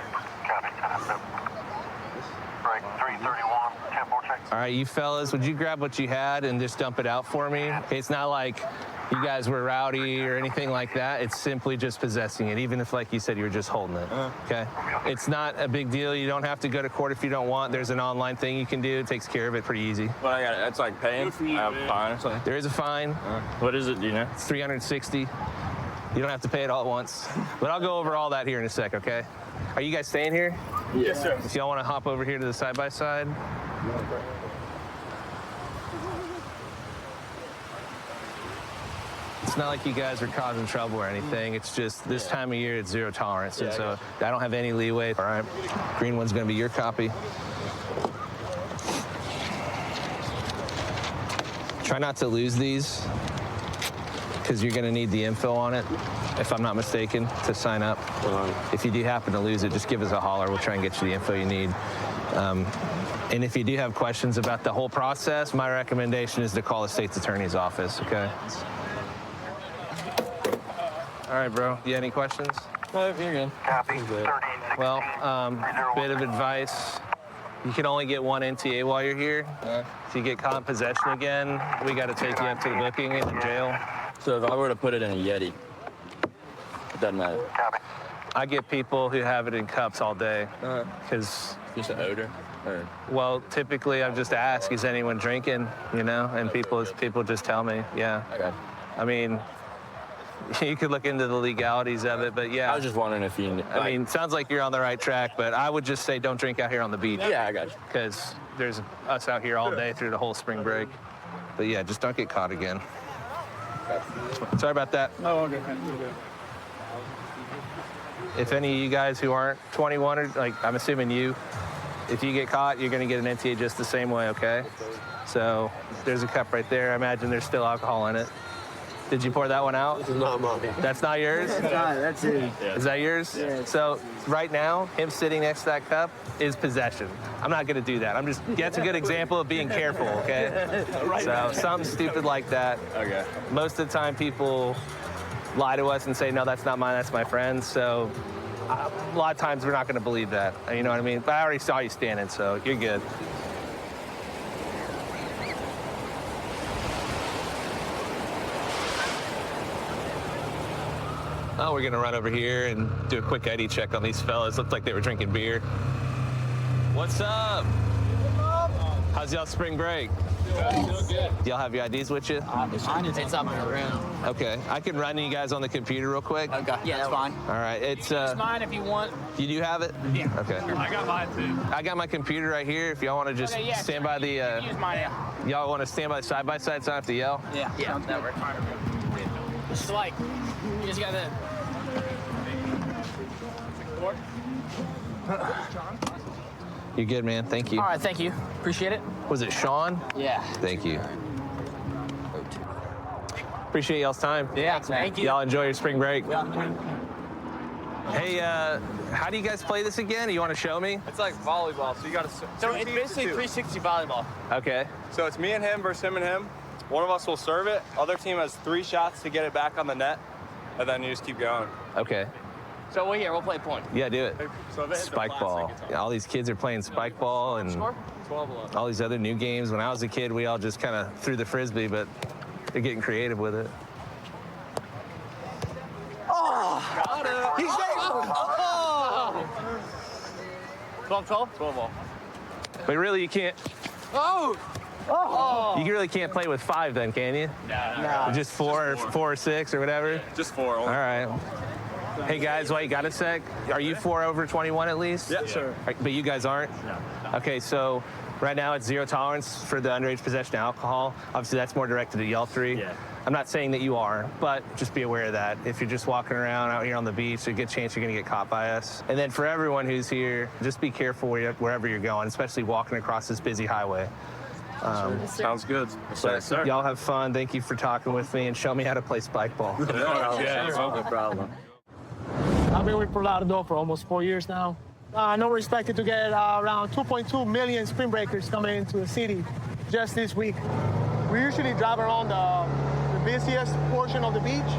Copy, 1097. Right, 331, 10-4 check. All right, you fellas, would you grab what you had and just dump it out for me? Okay, it's not like you guys were rowdy or anything like that. It's simply just possessing it, even if, like you said, you were just holding it, okay? It's not a big deal. You don't have to go to court if you don't want. There's an online thing you can do. It takes care of it pretty easy. Well, I got it. That's like paying. I have a fine or something. There is a fine. What is it, do you know? It's $360. You don't have to pay it all at once. But I'll go over all that here in a sec, okay? Are you guys staying here? Yes, sir. If y'all want to hop over here to the side-by-side. It's not like you guys are causing trouble or anything. It's just this time of year, it's zero tolerance. And so I don't have any leeway. All right. Green one's going to be your copy. Try not to lose these because you're going to need the info on it, if I'm not mistaken, to sign up. If you do happen to lose it, just give us a holler. We'll try and get you the info you need. And if you do have questions about the whole process, my recommendation is to call the state's attorney's office, okay? All right, bro. You have any questions? No, you're good. Copy, Well, bit of advice. You can only get one NTA while you're here. If you get caught in possession again, we got to take you up to the booking in the jail. So if I were to put it in a Yeti, it doesn't matter. Copy. I get people who have it in cups all day because Just an odor? Or? well, typically I've just asked, is anyone drinking, you know? And people just tell me, yeah. I got it. I mean, you could look into the legalities of it, but yeah. I was just wondering if you... I mean, sounds like you're on the right track, but I would just say don't drink out here on the beach. Yeah, I got you. Because there's us out here all day through the whole spring break. But yeah, just don't get caught again. Sorry about that. Oh, okay. If any of you guys who aren't 21, or like I'm assuming you, if you get caught, you're going to get an NTA just the same way, okay? So there's a cup right there. I imagine there's still alcohol in it. Did you pour that one out? This is not mine. That's not yours? That's it. Is that yours? Yeah. So right now, him sitting next to that cup is possession. I'm not going to do that. That's a good example of being careful, okay? So something stupid like that. Okay. Most of the time, people lie to us and say, no, that's not mine, that's my friend's. So a lot of times we're not going to believe that. You know what I mean? But I already saw you standing, so you're good. Oh, we're gonna run over here and do a quick ID check on these fellas. Looked like they were drinking beer. What's up? How's y'all spring break? Good. Y'all have your IDs with you? It's on my room. Okay, I can run you guys on the computer real quick. Okay. Yeah, that's fine. All right, it's mine if you want. You do have it? Yeah. Okay. I got mine too. I got my computer right here. If y'all want to just stand by the, Use mine. y'all want to stand by the side by side, so I don't have to yell. Yeah. Yeah. That works. It's like you just gotta. You're good, man. Thank you. All right, thank you. Appreciate it. Was it Sean? Yeah. Thank you. Appreciate y'all's time. Yeah, thank you. Y'all enjoy your spring break. Hey, how do you guys play this again? You want to show me? It's like volleyball, so you got to... So it's basically 360 volleyball. Okay. So it's me and him versus him and him. One of us will serve it. Other team has 3 shots to get it back on the net, and then you just keep going. Okay. So we'll play point. Yeah, do it. So if it hits the Spike plastic, ball. it's Yeah, all these kids are playing spike ball and 12-11. all these other new games. When I was a kid, we all just kind of threw the frisbee, but they're getting creative with it. Oh! Got it! He's there! 12-12? 12 ball. But really, you can't. Oh! Oh! You really can't play with 5 then, can you? No. Just 4 or 6 or whatever? Just 4. All right. Hey, guys, wait, got a sec? Are you 4 over 21 at least? Yeah, sure. But you guys aren't? No. Okay, so right now it's zero tolerance for the underage possession of alcohol. Obviously, that's more directed at y'all 3. Yeah. I'm not saying that you are, but just be aware of that. If you're just walking around out here on the beach, there's a good chance you're going to get caught by us. And then for everyone who's here, just be careful wherever you're going, especially walking across this busy highway. Sounds good. But y'all have fun. Thank you for talking with me and show me how to play spike ball. No problem. I've been with Prolado for almost 4 years now. I know we're expected to get around 2.2 million spring breakers coming into the city just this week. We usually drive around the busiest portion of the beach.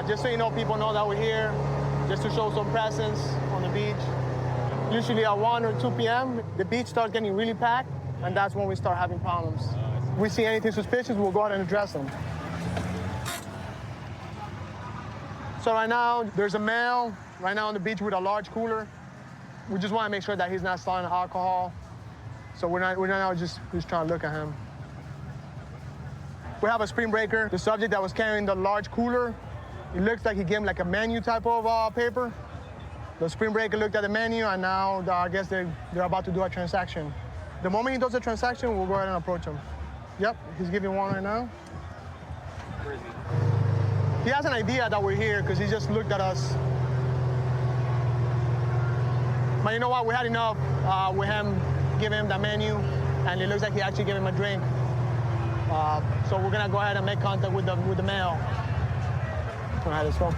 Just so you know, people know that we're here, just to show some presence on the beach. Usually at 1 or 2 p.m., the beach starts getting really packed, and that's when we start having problems. If we see anything suspicious, we'll go ahead and address them. So right now, there's a male right now on the beach with a large cooler. We just want to make sure that he's not selling alcohol. So we're not just trying to look at him. We have a spring breaker. The subject that was carrying the large cooler, it looks like he gave him like a menu type of paper. The spring breaker looked at the menu, and now I guess they're about to do a transaction. The moment he does the transaction, we'll go ahead and approach him. Yep, he's giving one right now. Where is he? He has an idea that we're here because he just looked at us. But you know what? We had enough with him giving him the menu, and it looks like he actually gave him a drink. So we're gonna go ahead and make contact with the male. Go ahead, let's go.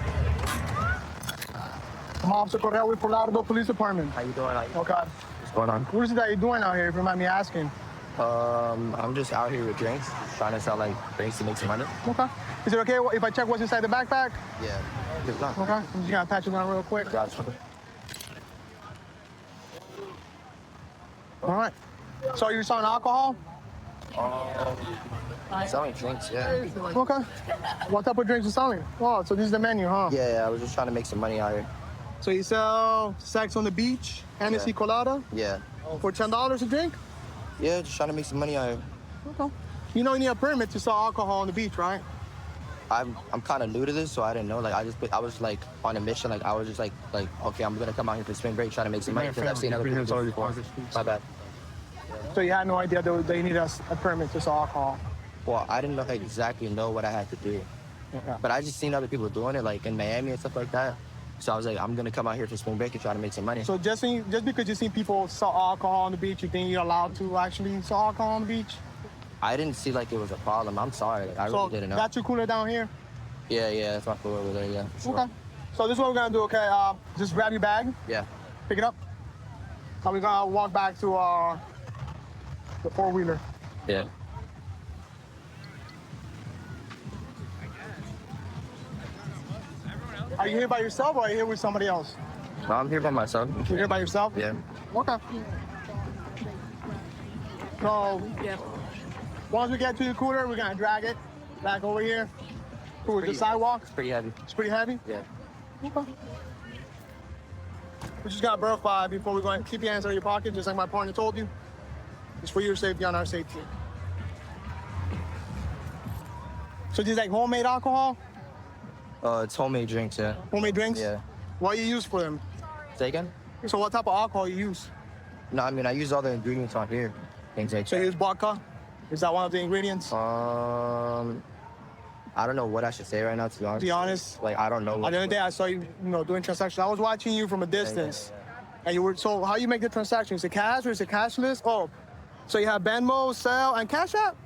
I'm Officer Correa with Fort Lauderdale Police Department. How you doing? Okay. What's going on? What is it that you're doing out here, if you mind me asking? I'm just out here with drinks, trying to sell like drinks to make some money. Okay. Is it okay if I check what's inside the backpack? Yeah. Good luck. Okay. I'm just gonna patch it down real quick. Gotcha. All right. So you're selling alcohol? Selling drinks, yeah. Okay. What type of drinks you selling? Oh, so this is the menu, huh? Yeah, I was just trying to make some money out here. So you sell Sex on the Beach, Hennessy Colada? Yeah. For $10 a drink? Yeah, just trying to make some money out here. Okay. You know you need a permit to sell alcohol on the beach, right? I'm kind of new to this, so I didn't know. Like I was like on a mission. Like I was just like okay, I'm gonna come out here for spring break, trying to make some money because I've seen other people do it before. My bad. So you had no idea that you needed a permit to sell alcohol? Well, I didn't exactly know what I had to do. Okay. But I just seen other people doing it, like in Miami and stuff like that. So I was like, I'm gonna come out here for spring break and try to make some money. So just because you seen people sell alcohol on the beach, you think you're allowed to actually sell alcohol on the beach? I didn't see like it was a problem. I'm sorry, like, I really didn't know. That's your cooler down here? Yeah, that's my cooler over there, yeah. Sure. Okay. So this is what we're gonna do, okay? Just grab your bag. Yeah. Pick it up. And we're gonna walk back to the four-wheeler. Yeah. Are you here by yourself or are you here with somebody else? No, I'm here by myself. You're here by yourself? Yeah. Okay. So, once we get to the cooler, we're gonna drag it back over here towards the sidewalk. It's pretty heavy. It's pretty heavy? Yeah. Okay. We just gotta verify before we go ahead. Keep your hands out of your pocket, just like my partner told you. It's for your safety and our safety. So this is like homemade alcohol? It's homemade drinks, yeah. Homemade drinks? Yeah. What do you use for them? Say again? So what type of alcohol you use? No, I mean, I use all the ingredients on here. Things like So you use vodka? Is that one of the ingredients? I don't know what I should say right now, to be honest. To be honest? Like, I don't know. The other day I saw you, doing transactions. I was watching you from a distance. And you were, so how you make the transaction? Is it cash or is it cashless? Oh, so you have Venmo, Zelle, and Cash App?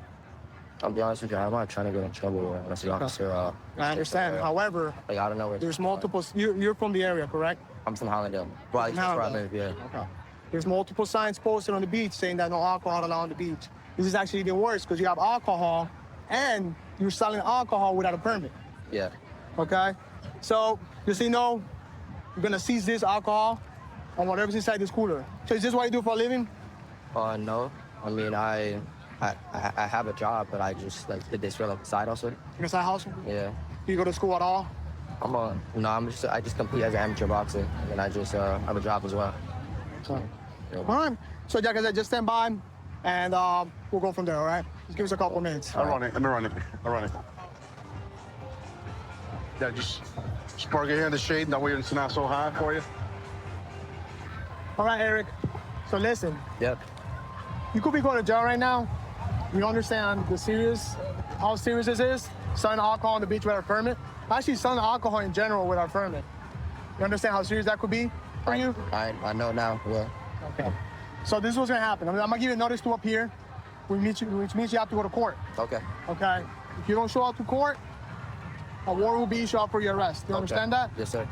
I'll be honest with you, I'm not trying to get in trouble unless the officer. I understand. However, like, I don't know where. There's multiple, you're from the area, correct? I'm from Hollandale. Well, that's where I live, yeah. Okay. There's multiple signs posted on the beach saying that no alcohol allowed on the beach. This is actually even worse because you have alcohol and you're selling alcohol without a permit. Yeah. Okay? So, just so you know, you're gonna seize this alcohol and whatever's inside this cooler. So is this what you do for a living? No. I mean, I have a job, but I just like did this for like a side hustle. You're a side hustle? Yeah. Do you go to school at all? I just compete as an amateur boxer, and then I just have a job as well. So, all right. So, Jack, just stand by, and we'll go from there, all right? Just give us a couple minutes. I'm running. Yeah, just park it here in the shade. That way it's not so hot for you. All right, Eric. So, listen. Yep. You could be going to jail right now. You understand how serious this is? Selling alcohol on the beach without a permit? Actually, selling alcohol in general without a permit. You understand how serious that could be for you? I know now, yeah. Okay. So this is what's gonna happen. I'm gonna give you a notice to appear, which means you have to go to court. Okay. Okay. If you don't show up to court, a warrant will be issued out for your arrest. You understand that? Yes, sir.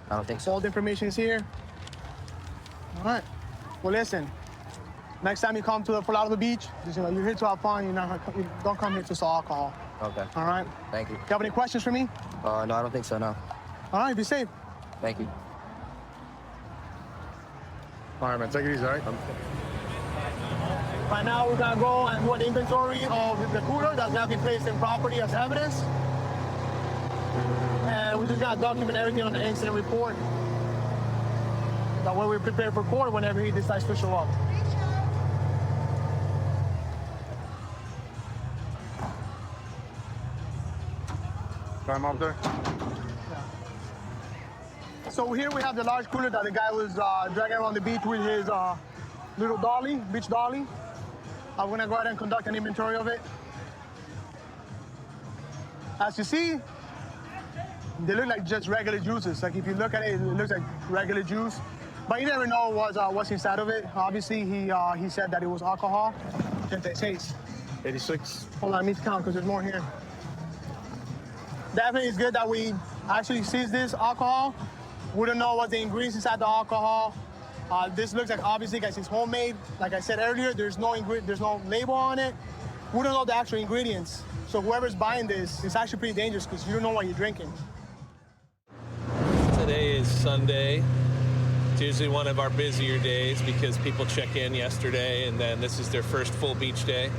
I don't think so. All the information is here. All right. Well, listen. Next time you come to the Fort Lauderdale Beach, you're here to have fun. You don't come here to sell alcohol. Okay. All right? Thank you. You have any questions for me? No, I don't think so, no. All right, be safe. Thank you. All right, man, take it easy, all right? Right now, we're gonna go and do an inventory of the cooler that's gonna be placed in property as evidence. And we just gotta document everything on the incident report. That way we're prepared for court whenever he decides to show up. Climb up there. So here we have the large cooler that the guy was dragging around the beach with his little dolly, beach dolly. I'm gonna go ahead and conduct an inventory of it. As you see, they look like just regular juices. Like if you look at it, it looks like regular juice. But you never know what's inside of it. Obviously, he said that it was alcohol. 86. 86. Hold on, I need to count because there's more here. Definitely it's good that we actually seized this alcohol. We don't know what the ingredients inside the alcohol. This looks like, obviously, guys, it's homemade. Like I said earlier, there's no label on it. We don't know the actual ingredients. So whoever's buying this, it's actually pretty dangerous because you don't know what you're drinking. Today is Sunday. It's usually one of our busier days because people check in yesterday and then this is their first full beach day.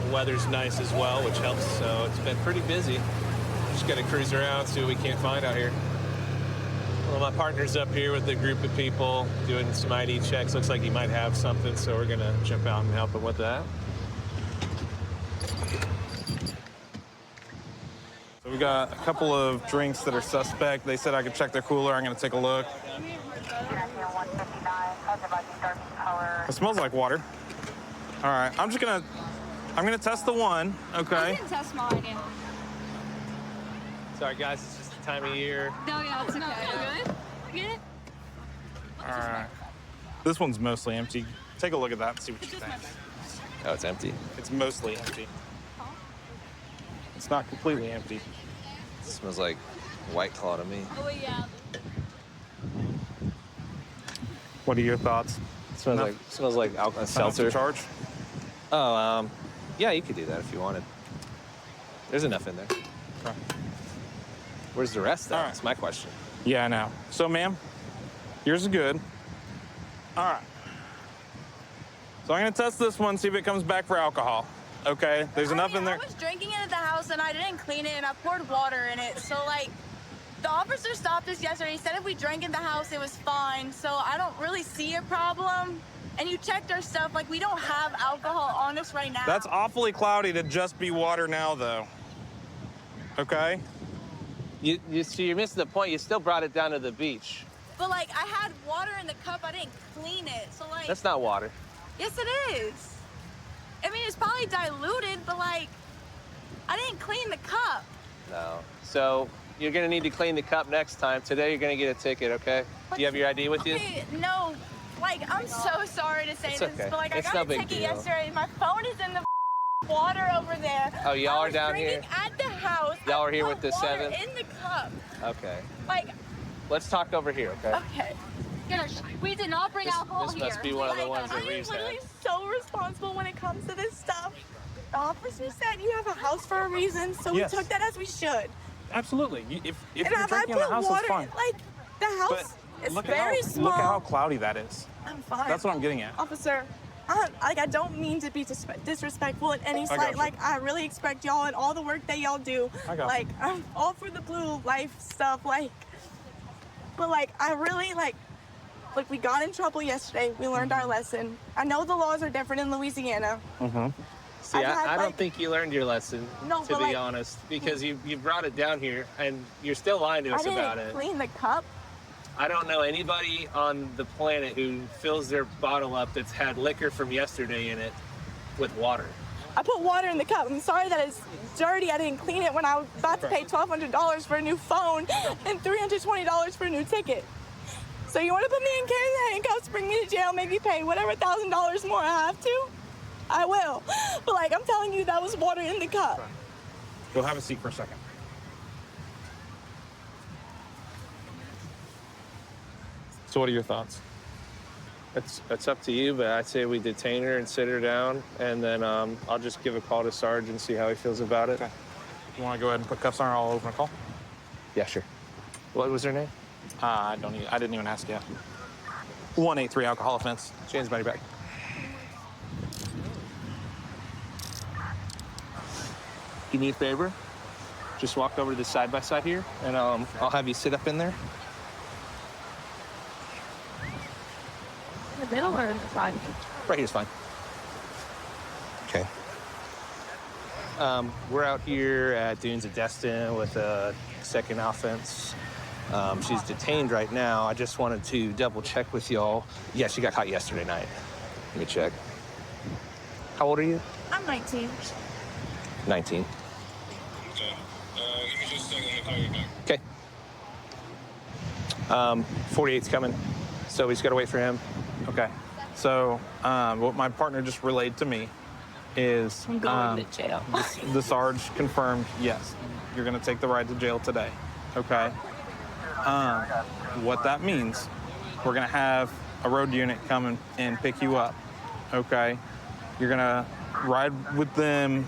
The weather's nice as well, which helps, so it's been pretty busy. Just gotta cruise around, see what we can't find out here. Well, my partner's up here with a group of people doing some ID checks. Looks like he might have something, so we're gonna jump out and help him with that. So we got a couple of drinks that are suspect. They said I could check their cooler. I'm gonna take a look. It smells like water. All right, I'm gonna test the one, okay? I can test mine. Sorry guys, it's just the time of year. No, yeah, it's okay. Good? You get it? All right. This one's mostly empty. Take a look at that and see what you think. Oh, it's empty. It's mostly empty. It's not completely empty. It smells like White Claw to me. Oh, yeah. What are your thoughts? It smells like alcohol seltzer. Charge? Oh, yeah, you could do that if you wanted. There's enough in there. Okay. Where's the rest, though? All right. That's my question. Yeah, I know. So, ma'am, yours is good. All right. So I'm gonna test this one, see if it comes back for alcohol. Okay, there's enough in there. I was drinking it at the house and I didn't clean it and I poured water in it. So like, the officer stopped us yesterday. He said if we drank in the house, it was fine. So I don't really see a problem. And you checked our stuff, like we don't have alcohol on us right now. That's awfully cloudy to just be water now, though. Okay? You see, you're missing the point. You still brought it down to the beach. But like, I had water in the cup. I didn't clean it. So like. That's not water. Yes, it is. I mean, it's probably diluted, but like, I didn't clean the cup. No. So you're gonna need to clean the cup next time. Today you're gonna get a ticket, okay? Do you have your ID with you? Okay, no. Like, I'm so sorry to say It's this, okay. but like, It's I no got a big ticket deal. yesterday. My phone is in the water over there. Oh, y'all I are was down drinking here? at the house. Y'all I are here put with the water 7? in the cup. Okay. Like, Let's talk over here, okay? okay. We did not bring alcohol This here. must be one of the ones that I am Reeves had. literally so responsible when it comes to this stuff. The officer said you have a house for a reason, so Yes. we took that as we should. Absolutely. If And you're if I drinking in the put house, water, it's fine. like, the house is very small. Look at how cloudy that is. I'm fine. That's what I'm getting at. Officer, I don't mean to be disrespectful in any I got slight. you. Like, I really expect y'all and all the work that y'all do. I got like, you. I'm all for the blue life stuff. Like, but like, I really like we got in trouble yesterday. We learned our lesson. I know the laws are different in Louisiana. Mm-hmm. See, I've had, I don't like- think you learned your lesson, No, to but, be like- honest, because you brought it down here and you're still lying to I us about didn't it. clean the cup. I don't know anybody on the planet who fills their bottle up that's had liquor from yesterday in it with water. I put water in the cup. I'm sorry that it's dirty. I didn't clean it when I was about to pay $1,200 for a new phone and $320 for a new ticket. So you want to put me in handcuffs, bring me to jail, maybe pay whatever $1,000 more I have to? I will. But like, I'm telling you, that was water in the cup. Go have a seat for a second. So what are your thoughts? It's up to you, but I'd say we detain her and sit her down, and then I'll just give a call to Sarge and see how he feels about it. Okay. You want to go ahead and put cuffs on her? I'll open a call. Yeah, sure. What was her name? I didn't even ask yet. 183 alcohol offense. James money back. Do me a favor? Just walk over to the side-by-side here, and I'll have you sit up in there. The middle or the side? Right here's fine. Okay. We're out here at Dunes of Destin with a second offense. She's detained right now. I just wanted to double check with y'all. Yeah, she got caught yesterday night. Let me check. How old are you? I'm 19. 19. Okay. 48's coming, so we just gotta wait for him. Okay. So what my partner just relayed to me is I'm going to jail. the Sarge confirmed, yes, you're gonna take the ride to jail today. Okay. What that means, we're gonna have a road unit come and pick you up. Okay. You're gonna ride with them.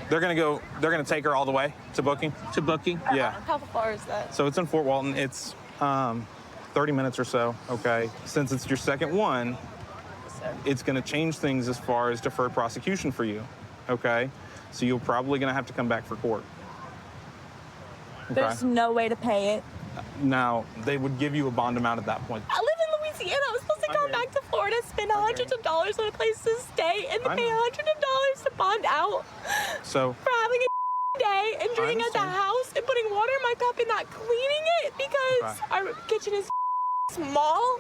They're gonna take her all the way to booking. To booking? Yeah. How far is that? So it's in Fort Walton. It's 30 minutes or so, okay? Since it's your second one, it's gonna change things as far as deferred prosecution for you, okay? So you're probably gonna have to come back for court. Okay? There's no way to pay it. Now, they would give you a bond amount at that point. I live in Louisiana. I was supposed to come back to Florida, spend hundreds of dollars on a place to stay, and then pay hundreds of dollars to bond out So, for having a day and drinking at the house and putting water in my cup and not cleaning it because our kitchen is small.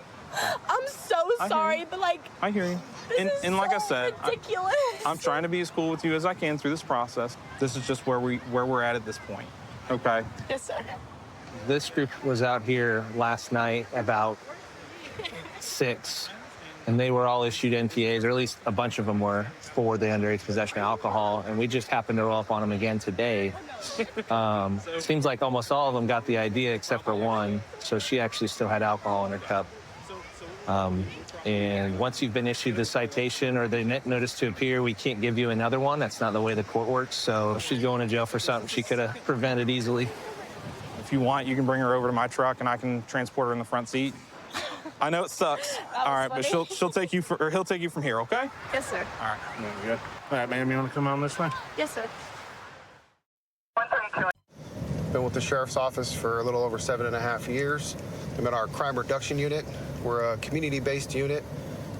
I'm so sorry, but like, I hear you. And like I said, ridiculous. I'm trying to be as cool with you as I can through this process. This is just where we're at this point, okay? Yes, sir. This group was out here last night about 6, and they were all issued NPAs, or at least a bunch of them were, for the underage possession of alcohol, and we just happened to roll up on them again today. Seems like almost all of them got the idea except for one, so she actually still had alcohol in her cup. And once you've been issued the citation or the notice to appear, we can't give you another one. That's not the way the court works, so she's going to jail for something she could have prevented easily. If you want, you can bring her over to my truck and I can transport her in the front seat. I know it sucks. All right, but she'll take you or he'll take you from here, okay? Yes, sir. All right. Good. All right, ma'am, you want to come on this way? Yes, sir. Been with the sheriff's office for a little over 7.5 years. I'm in our crime reduction unit. We're a community-based unit,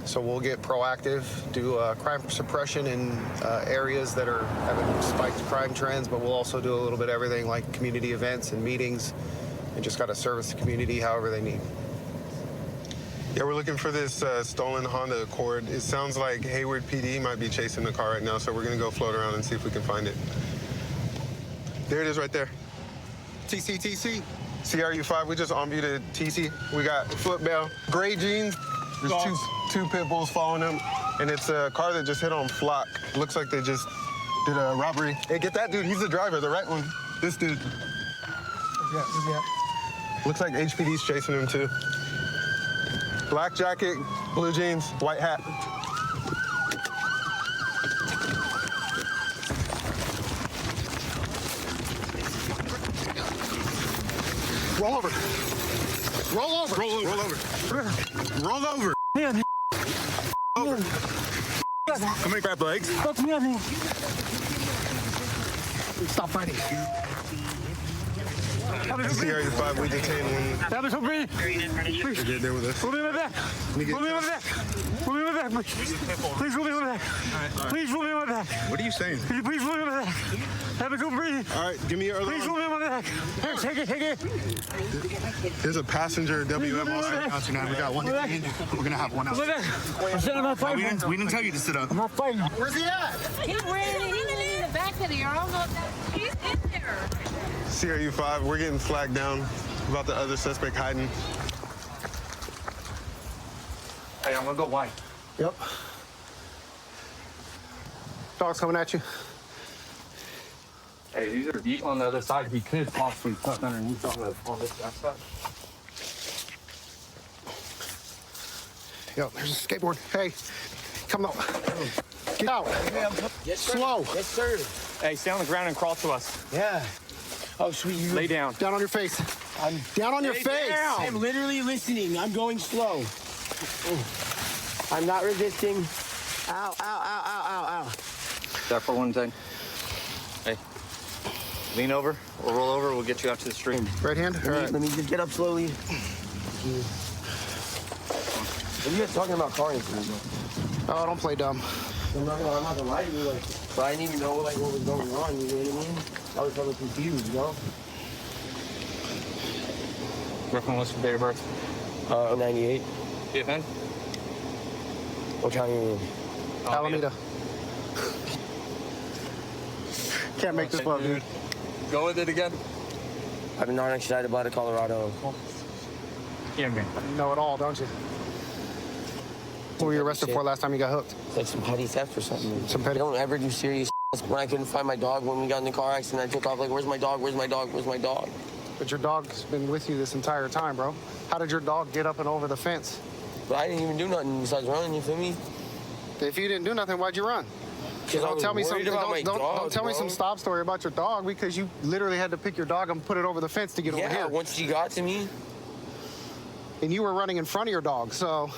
so we'll get proactive, do crime suppression in areas that are having spiked crime trends, but we'll also do a little bit of everything like community events and meetings and just got to service the community however they need. Yeah, we're looking for this stolen Honda Accord. It sounds like Hayward PD might be chasing the car right now, so we're going to go float around and see if we can find it. There it is right there. TC. CRU5, we just on-viewed TC. We got footbell, gray jeans. There's two pit bulls following him, and it's a car that just hit on Flock. Looks like they just did a robbery. Hey, get that dude. He's the driver, the right one. This dude. Yeah. Looks like HPD's chasing him, too. Black jacket, blue jeans, white hat. Roll over. Roll over. Roll over. Roll over. Man. Over. Let me grab legs. Stop fighting. CRU5, we detained one. They're there with us. Pull me in my back. Pull me in my back. Pull me in my back, please. Please pull me in my back. Please pull me in my back. What are you saying? Could you please pull me in my back? Have a good breathe. All right, give me your other Please pull me in my back. Here, take it. There's a passenger WM also. We got one. We're going to have one out. I'm sitting on my fight. We didn't tell you to sit up. I'm not fighting. Where's he at? He's in the back of the arm. He's in there. CRU5, we're getting flagged down about the other suspect hiding. Hey, I'm gonna go white. Yep. Dog's coming at you. Hey, these are deep on the other side. He could possibly tuck underneath on this side. Yo, there's a skateboard. Hey, come on. Get out. Yes, sir. Slow. Yes, sir. Hey, stay on the ground and crawl to us. Yeah. Oh, sweet. You Lay down. Down on your face. I'm down on your Lay face. down. I'm literally listening. I'm going slow. I'm not resisting. Ow, ow, ow, ow, ow, ow. That for one thing. Hey, lean over or roll over. We'll get you out to the street. Right hand? All right. Let me just get up slowly. What are you guys talking about car incidents? Oh, don't play dumb. I'm not gonna lie to you, like, but I didn't even know like what was going on. You know what I mean? I was totally confused, you know. Brooklyn, what's your date of birth? 98. DFN? What county are you in? Alameda. Can't make this up, dude. Go with it again. I've been non-extradited by Colorado. Yeah, man. You know it all, don't you? What were you arrested for last time you got hooked? Like some petty theft or something. Some petty. I don't ever do serious. When I couldn't find my dog when we got in the car accident, I took off like, where's my dog? Where's my dog? Where's my dog? But your dog's been with you this entire time, bro. How did your dog get up and over the fence? But I didn't even do nothing besides running, you feel me? If you didn't do nothing, why'd you run? Don't tell me something. Don't tell me some stop story about your dog because you literally had to pick your dog and put it over the fence to get over here. Yeah, once she got to me. And you were running in front of your dog, so.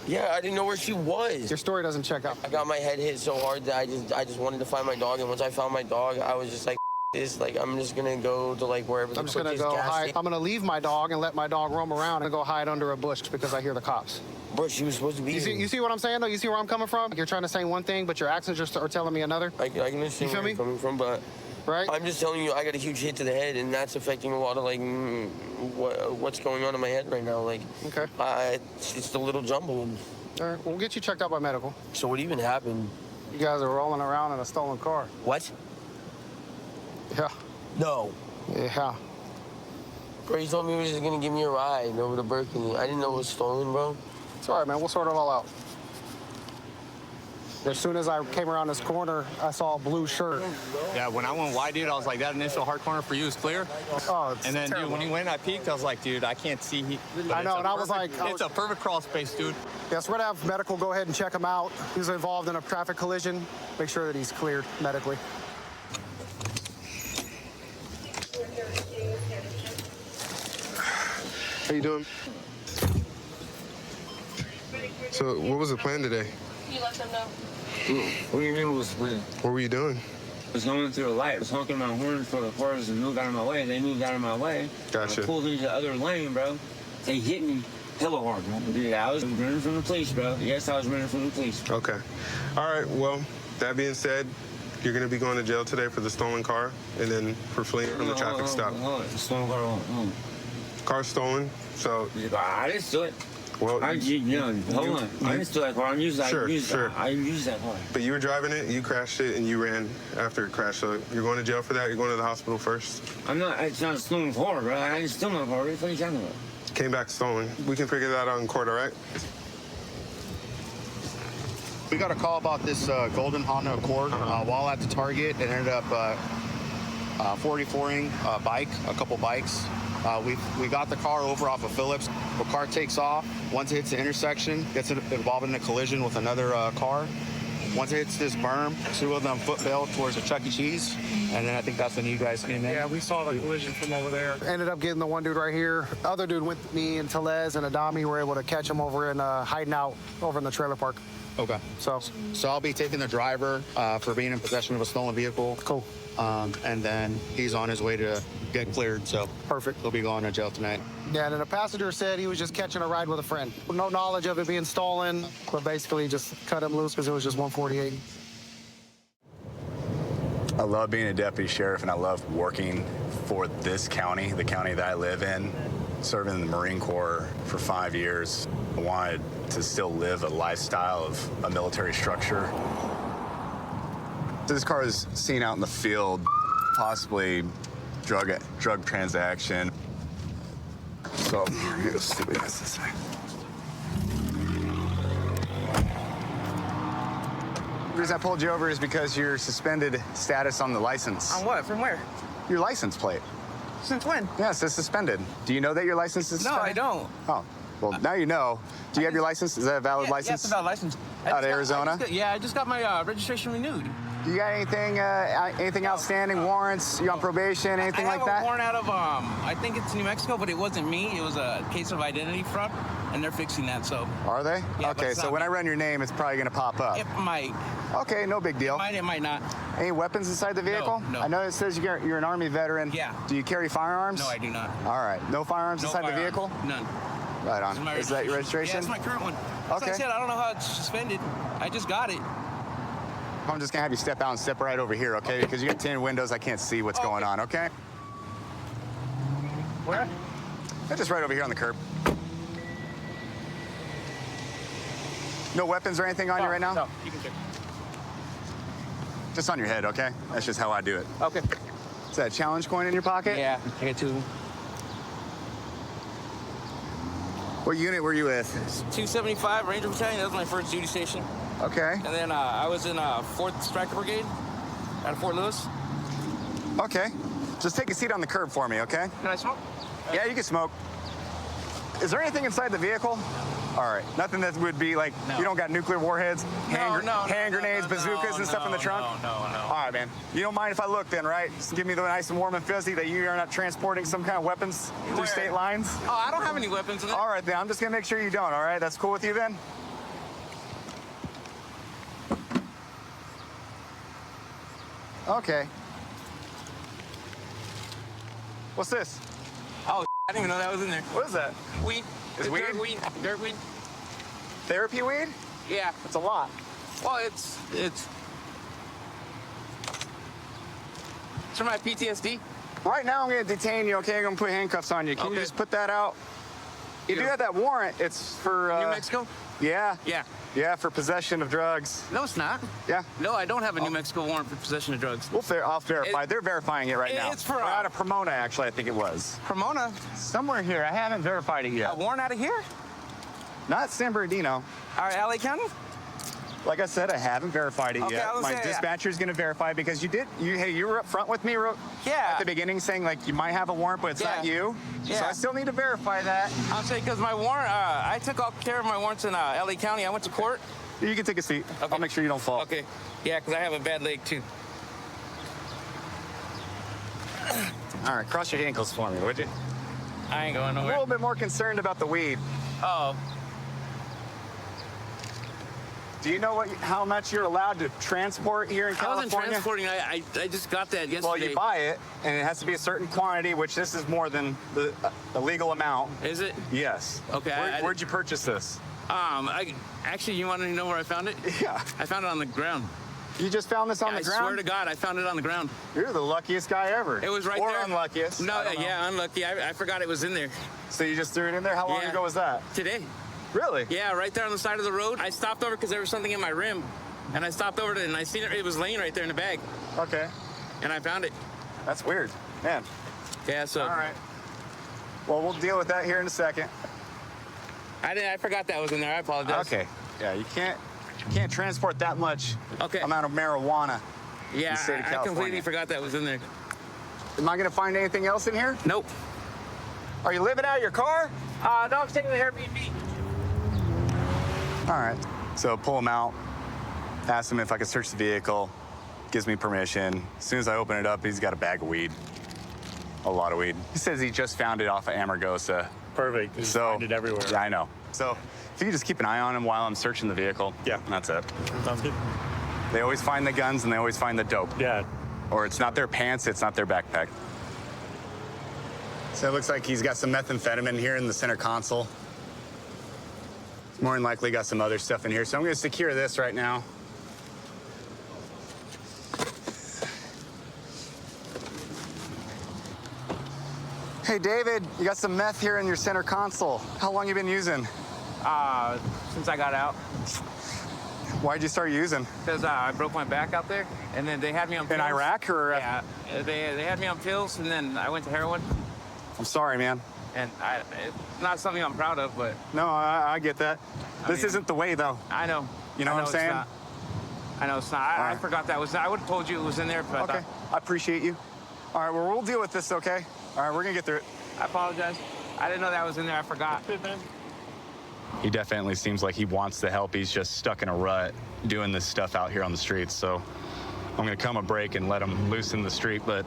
Yeah, I didn't know where she was. Your story doesn't check out. I got my head hit so hard that I just wanted to find my dog, and once I found my dog, I was just like, this, like, I'm just gonna go to like wherever the I'm just gonna go hide. I'm gonna leave my dog and let my dog roam around and go hide under a bush because I hear the cops. Bro, she was supposed to be. You see what I'm saying though? You see where I'm coming from? You're trying to say one thing, but your actions just are telling me another. I can understand where you're coming from, but right? I'm just telling you, I got a huge hit to the head, and that's affecting a lot of like what's going on in my head right now. Like, okay, it's a little jumbled. All right, we'll get you checked out by medical. So what even happened? You guys are rolling around in a stolen car. What? Yeah. No. Yeah. Bro, he told me he was just gonna give me a ride over to Berkeley. I didn't know it was stolen, bro. It's all right, man. We'll sort it all out. As soon as I came around this corner, I saw a blue shirt. Yeah, when I went wide, dude, I was like, that initial hard corner for you is clear. Oh, it's And then, terrible. dude, when he went, I peeked. I was like, dude, I can't see. I know, and I was like... It's a perfect crawl space, dude. Yes, we're gonna have medical go ahead and check him out. He was involved in a traffic collision. Make sure that he's cleared medically. How you doing? So, what was the plan today? You let them know. What do you mean, what was the plan? What were you doing? I was going through a light. I was honking my horn for the cars to move out of my way. They moved out of my way. Gotcha. I pulled into the other lane, bro. They hit me hella hard, bro. Dude, I was running from the police, bro. Yes, I was running from the police. Okay. All right, well, that being said, you're going to be going to jail today for the stolen car and then for fleeing from the traffic stop. Stolen car. Car's stolen, so... I didn't steal it. Well, hold on. I didn't steal that car. I used that car. But you were driving it, you crashed it, and you ran after it crashed. So you're going to jail for that? You're going to the hospital first? I'm not. It's not a stolen car, bro. I didn't steal my car. What are you talking about? Came back stolen. We can figure that out in court, all right? We got a call about this golden Honda Accord. While at the Target, it ended up 44ing a bike, a couple bikes. We got the car over off of Phillips. The car takes off. Once it hits the intersection, gets involved in a collision with another car. Once it hits this berm, two of them foot bailed towards the Chuck E. Cheese. And then I think that's when you guys came in. Yeah, we saw the collision from over there. Ended up getting the one dude right here. The other dude with me and Telez and Adami were able to catch him over in hiding out over in the trailer park. Okay. So I'll be taking the driver for being in possession of a stolen vehicle. Cool. And then he's on his way to get cleared, so perfect. He'll be going to jail tonight. Yeah, and then the passenger said he was just catching a ride with a friend. No knowledge of it being stolen, but basically just cut him loose because it was just 148. I love being a deputy sheriff, and I love working for this county, the county that I live in. Serving in the Marine Corps for 5 years, I wanted to still live a lifestyle of a military structure. This car is seen out in the field, possibly drug transaction. So here's see what has to say. The reason I pulled you over is because your suspended status on the license. On what? From where? Your license plate. Since when? Yes, it's suspended. Do you know that your license is suspended? No, I don't. Oh. Well, now you know. Do you have your license? Is that a valid license? Yeah, it's a valid license. Out of Arizona? I just got my registration renewed. Do you got anything outstanding? Warrants? You on probation? Anything like that? I have a warrant out of, I think it's New Mexico, but it wasn't me. It was a case of identity fraud, and they're fixing that, so. Are they? Yeah, but okay, it's so not when me. I run your name, it's probably going to pop up. It might. Okay, no big deal. It might not. Any weapons inside the vehicle? No. I know it says you're an Army veteran. Yeah. Do you carry firearms? No, I do not. All right. No firearms No inside the firearms. vehicle? None. Right on. This my Is that your registration? Yeah, it's my current one. That's Okay. what I said, I don't know how it's suspended. I just got it. I'm just going to have you step out and step right over here, okay? Because you got 10 windows. I can't see what's going on, okay? Where? Just right over here on the curb. No weapons or anything on you right now? No, you can check. Just on your head, okay? That's just how I do it. Okay. Is that a challenge coin in your pocket? Yeah, I got 2 of them. What unit were you with? 275 Ranger Battalion. That was my first duty station. Okay. And then I was in 4th Striker Brigade out of Fort Lewis. Okay. Just take a seat on the curb for me, okay? Can I smoke? Yeah, you can smoke. Is there anything inside the vehicle? All right. Nothing that would be like, you don't got nuclear warheads, hand grenades, bazookas, and stuff in the trunk? No. All right, man. You don't mind if I look then, right? Just give me the nice and warm and fuzzy that you are not transporting some kind of weapons through state lines? Oh, I don't have any weapons in there. All right, then. I'm just going to make sure you don't, all right? That's cool with you then? Okay. What's this? Oh, I didn't even know that was in there. What is that? Weed. Is weed? Dirt weed. Therapy weed? Yeah. It's a lot. Well, it's for my PTSD. Right now, I'm going to detain you, okay? I'm going to put handcuffs on you. Can you just put that out? You do have that warrant. It's for... New Mexico? Yeah. Yeah. Yeah, for possession of drugs. No, it's not. Yeah. No, I don't have a New Mexico warrant for possession of drugs. I'll verify. They're verifying it right now. It's for... We're out of Pomona, actually, I think it was. Pomona? Somewhere here. I haven't verified it yet. A warrant out of here? Not San Bernardino. All right, LA County? Like I said, I haven't verified it yet. My dispatcher's going to verify because you were up front with me at the beginning saying like you might have a warrant, but it's not you. Yeah. So I still need to verify that. I'll say because my warrant, I took all care of my warrants in LA County. I went to court. You can take a seat. Okay. I'll make sure you don't fall. Okay. Yeah, because I have a bad leg too. All right, cross your ankles for me, would you? I ain't going I'm a nowhere. little bit more concerned about the weed. Oh. Do you know how much you're allowed to transport here in California? I wasn't transporting. I just got that yesterday. Well, you buy it, and it has to be a certain quantity, which this is more than the legal amount. Is it? Yes. Okay. Where'd you purchase this? Actually, you want to know where I found it? Yeah. I found it on the ground. You just found this on the ground? I swear to God, I found it on the ground. You're the luckiest guy ever. It was right or there. Or unluckiest. No, yeah, unlucky. I forgot it was in there. So you just threw it in there? How long ago was that? Today. Really? Yeah, right there on the side of the road. I stopped over because there was something in my rim. And I stopped over to it, and I seen it. It was laying right there in the bag. Okay. And I found it. That's weird. Man. Yeah, so. All right. Well, we'll deal with that here in a second. I forgot that was in there. I apologize. Okay. Yeah, you can't transport that much amount of marijuana. Yeah, in the state of I California. completely forgot that was in there. Am I going to find anything else in here? Nope. Are you living out of your car? No, I'm taking the Airbnb. All right. So pull him out. Ask him if I could search the vehicle. Gives me permission. As soon as I open it up, he's got a bag of weed. A lot of weed. He says he just found it off of Amargosa. Perfect. Just find it everywhere. Yeah, I know. So if you could just keep an eye on him while I'm searching the vehicle. Yeah. That's it. Sounds good. They always find the guns and they always find the dope. Yeah. Or it's not their pants, it's not their backpack. So it looks like he's got some methamphetamine here in the center console. More than likely got some other stuff in here. So I'm going to secure this right now. Hey, David, you got some meth here in your center console. How long you been using? Since I got out. Why'd you start using? Because I broke my back out there, and then they had me on pills. In Iraq, or? Yeah, they had me on pills, and then I went to heroin. I'm sorry, man. And it's not something I'm proud of, but... No, I get that. This isn't the way, though. I know. You know what I'm saying? I know it's not. I forgot that was... I would have told you it was in there, but... Okay, I appreciate you. All right, well, we'll deal with this, okay? All right, we're gonna get through it. I apologize. I didn't know that was in there. I forgot. he definitely seems like he wants to help. He's just stuck in a rut doing this stuff out here on the streets. So I'm going to come a break and let him loose in the street, but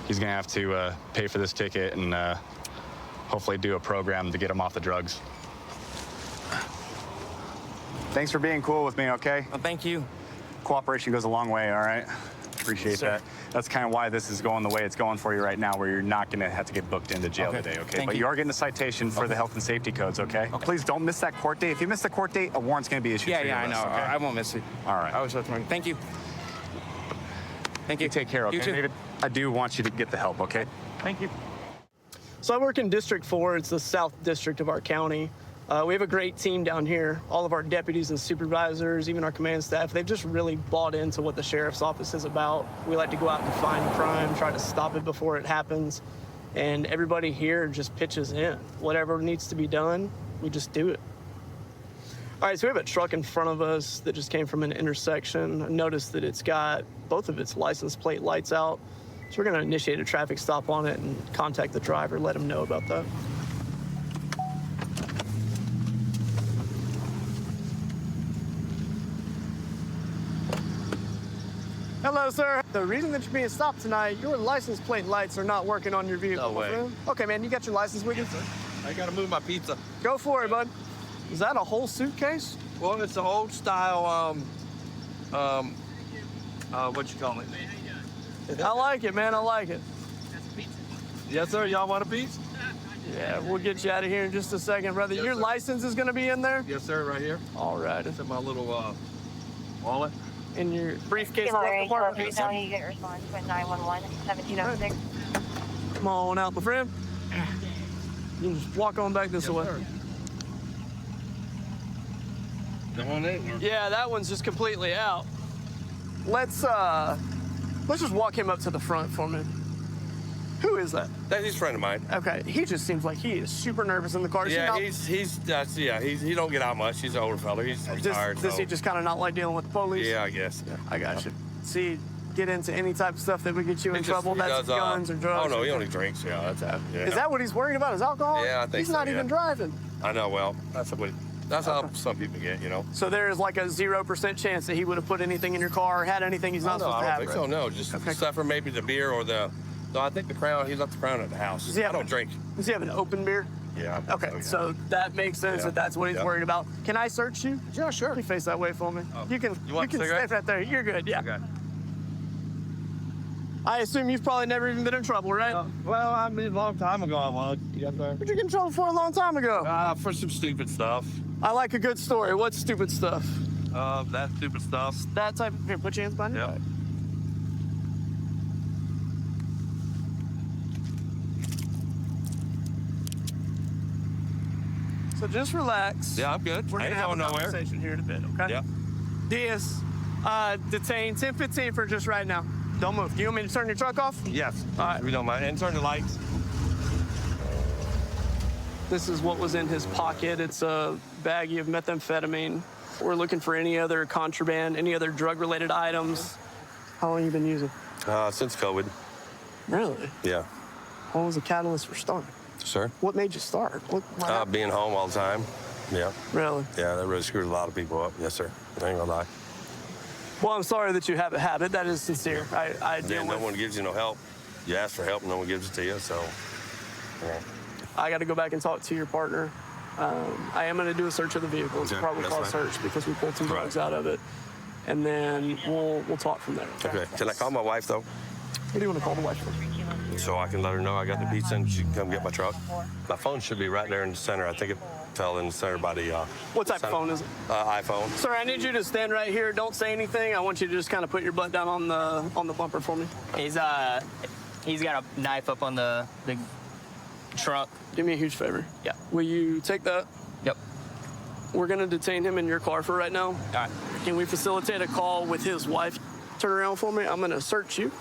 he's going to have to pay for this ticket and hopefully do a program to get him off the drugs. Thanks for being cool with me, okay? Well, thank you. Cooperation goes a long way, all right? Appreciate that. That's kind of why this is going the way it's going for you right now, where you're not going to have to get booked into jail today, okay? But you are getting a citation for the health and safety codes, okay? Please don't miss that court date. If you miss the court date, a warrant's going to be issued for you. Yeah, I know. Okay? I won't miss it. All right. I was just wondering. Thank you. Thank you. Take care, okay, You too. David? I do want you to get the help, okay? Thank you. So I work in District 4. It's the South District of our county. We have a great team down here. All of our deputies and supervisors, even our command staff, they've just really bought into what the sheriff's office is about. We like to go out and find crime, try to stop it before it happens. And everybody here just pitches in. Whatever needs to be done, we just do it. All right, so we have a truck in front of us that just came from an intersection. I noticed that it's got both of its license plate lights out. So we're gonna initiate a traffic stop on it and contact the driver, let him know about that. Hello, sir. The reason that you're being stopped tonight, your license plate lights are not working on your vehicle. No way. my friend. Okay, man, you got your license with you? I gotta move my pizza. Go for it, bud. Is that a whole suitcase? Well, it's a old style, what you call it? I like it, man. I like it. Yes, sir. Y'all want a piece? Yeah, we'll get you out of here in just a second, brother. Yes, your sir. license is going to be in there? Yes, sir. Right here. All right. It's in my little wallet. In your briefcase. Larry, Left you get response with 911 1706. Come on out, my friend. You can just walk on back this way. Yeah, that one's just completely out. Let's just walk him up to the front for me. Who is that? He's a friend of mine. Okay, he just seems like he is super nervous in the car. Yeah, he don't get out much. He's an older fella. He's retired. Does he just kind of not like dealing with the police? Yeah, I guess. Yeah. I got you. See, get into any type of stuff that would get you in trouble. He That's does, guns or drugs. Oh no, he only drinks. Yeah, that's that. Yeah. Is that what he's worried about? Is alcohol? Yeah, I think he's so, not yeah. even driving. I know. Well, that's how some people get. You know. So there is like a 0% chance that he would have put anything in your car or had anything he's not supposed to I have. don't think so. No, just except for maybe the beer or the. No, I think the Crown. He left the Crown at the house. I don't drink. Does he have an open beer? Yeah. Okay, so that makes sense that that's what he's worried about. Can I search you? Yeah, sure. You face that way for me. You can. You want a can stay cigarette? right there. You're good. Yeah. Okay. I assume you've probably never even been in trouble, right? Well, I mean, a long time ago I was. Yes, sir. What'd you get in trouble for a long time ago? For some stupid stuff. I like a good story. What stupid stuff? That stupid stuff. That type. Here, put your hands behind your back. So just relax. Yeah, I'm good. We're I gonna ain't have a going nowhere. conversation here in a bit, okay? Yeah. Diaz, detain 1015 for just right now. Don't move. Do you want me to turn your truck off? Yes. All right. We don't mind. And turn the lights. This is what was in his pocket. It's a baggie of methamphetamine. We're looking for any other contraband, any other drug-related items. How long you been using? Since COVID. Really? Yeah. What was the catalyst for starting? Sir? What made you start? What happened? Being home all the time. Yeah. Really? Yeah, that really screwed a lot of people up. Yes, sir. I ain't gonna lie. Well, I'm sorry that you have a habit. That is sincere. I deal No with. one gives you no help. You ask for help, no one gives it to you, so. Yeah. I got to go back and talk to your partner. I am going to do a search of the vehicle. It's a Okay, probable that's cause fine. search because we pulled some drugs out of it. And then we'll talk from there. Okay. Can I call my wife, though? What do you want to call the wife for? So I can let her know I got the pizza and she can come get my truck. My phone should be right there in the center. I think it fell in the center by the. What type of phone is it? iPhone. Sir, I need you to stand right here. Don't say anything. I want you to just kind of put your butt down on the bumper for me. He's got a knife up on the trunk. Do me a huge favor. Yeah. Will you take that? Yep. We're going to detain him in your car for right now. All right. Can we facilitate a call with his wife? Turn around for me. I'm going to search you.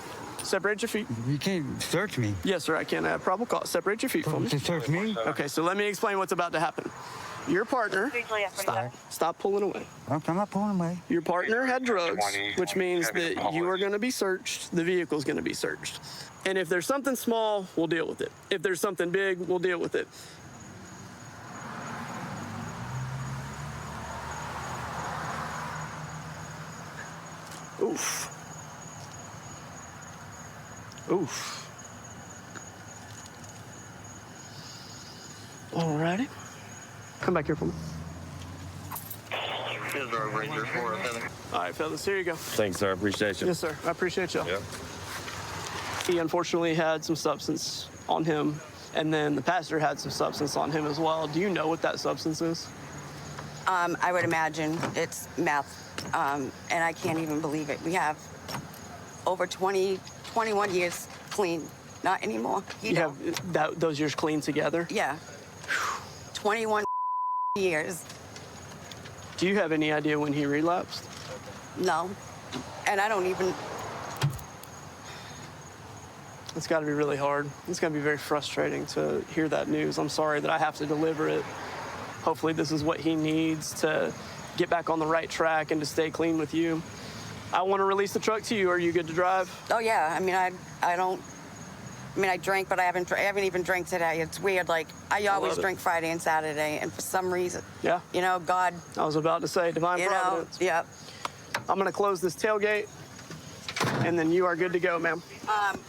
Separate your feet. You can't search me. Yes, sir, I can. I have probable cause. Separate your feet for me. To search me? Okay, so let me explain what's about to happen. Your partner, stop pulling away. I'm not pulling away. Your partner had drugs, which means that you are going to be searched. The vehicle's going to be searched. And if there's something small, we'll deal with it. If there's something big, we'll deal with it. Oof. Oof. Alrighty. Come back here for me. All right, fellas, here you go. Thanks, sir. I appreciate you. Yes, sir. I appreciate y'all. Yeah. He unfortunately had some substance on him, and then the passenger had some substance on him as well. Do you know what that substance is? I would imagine it's meth, and I can't even believe it. We have over 21 years clean. Not anymore. You have those years clean together? Yeah. 21 years. Do you have any idea when he relapsed? No. And I don't even... It's got to be really hard. It's going to be very frustrating to hear that news. I'm sorry that I have to deliver it. Hopefully this is what he needs to get back on the right track and to stay clean with you. I want to release the truck to you. Are you good to drive? Oh, yeah. I mean, I drank, but I haven't even drank today. It's weird. Like, I always drink Friday and Saturday, and for some reason, yeah, you know, God. I was about to say, divine providence. Yeah. I'm going to close this tailgate, and then you are good to go, ma'am.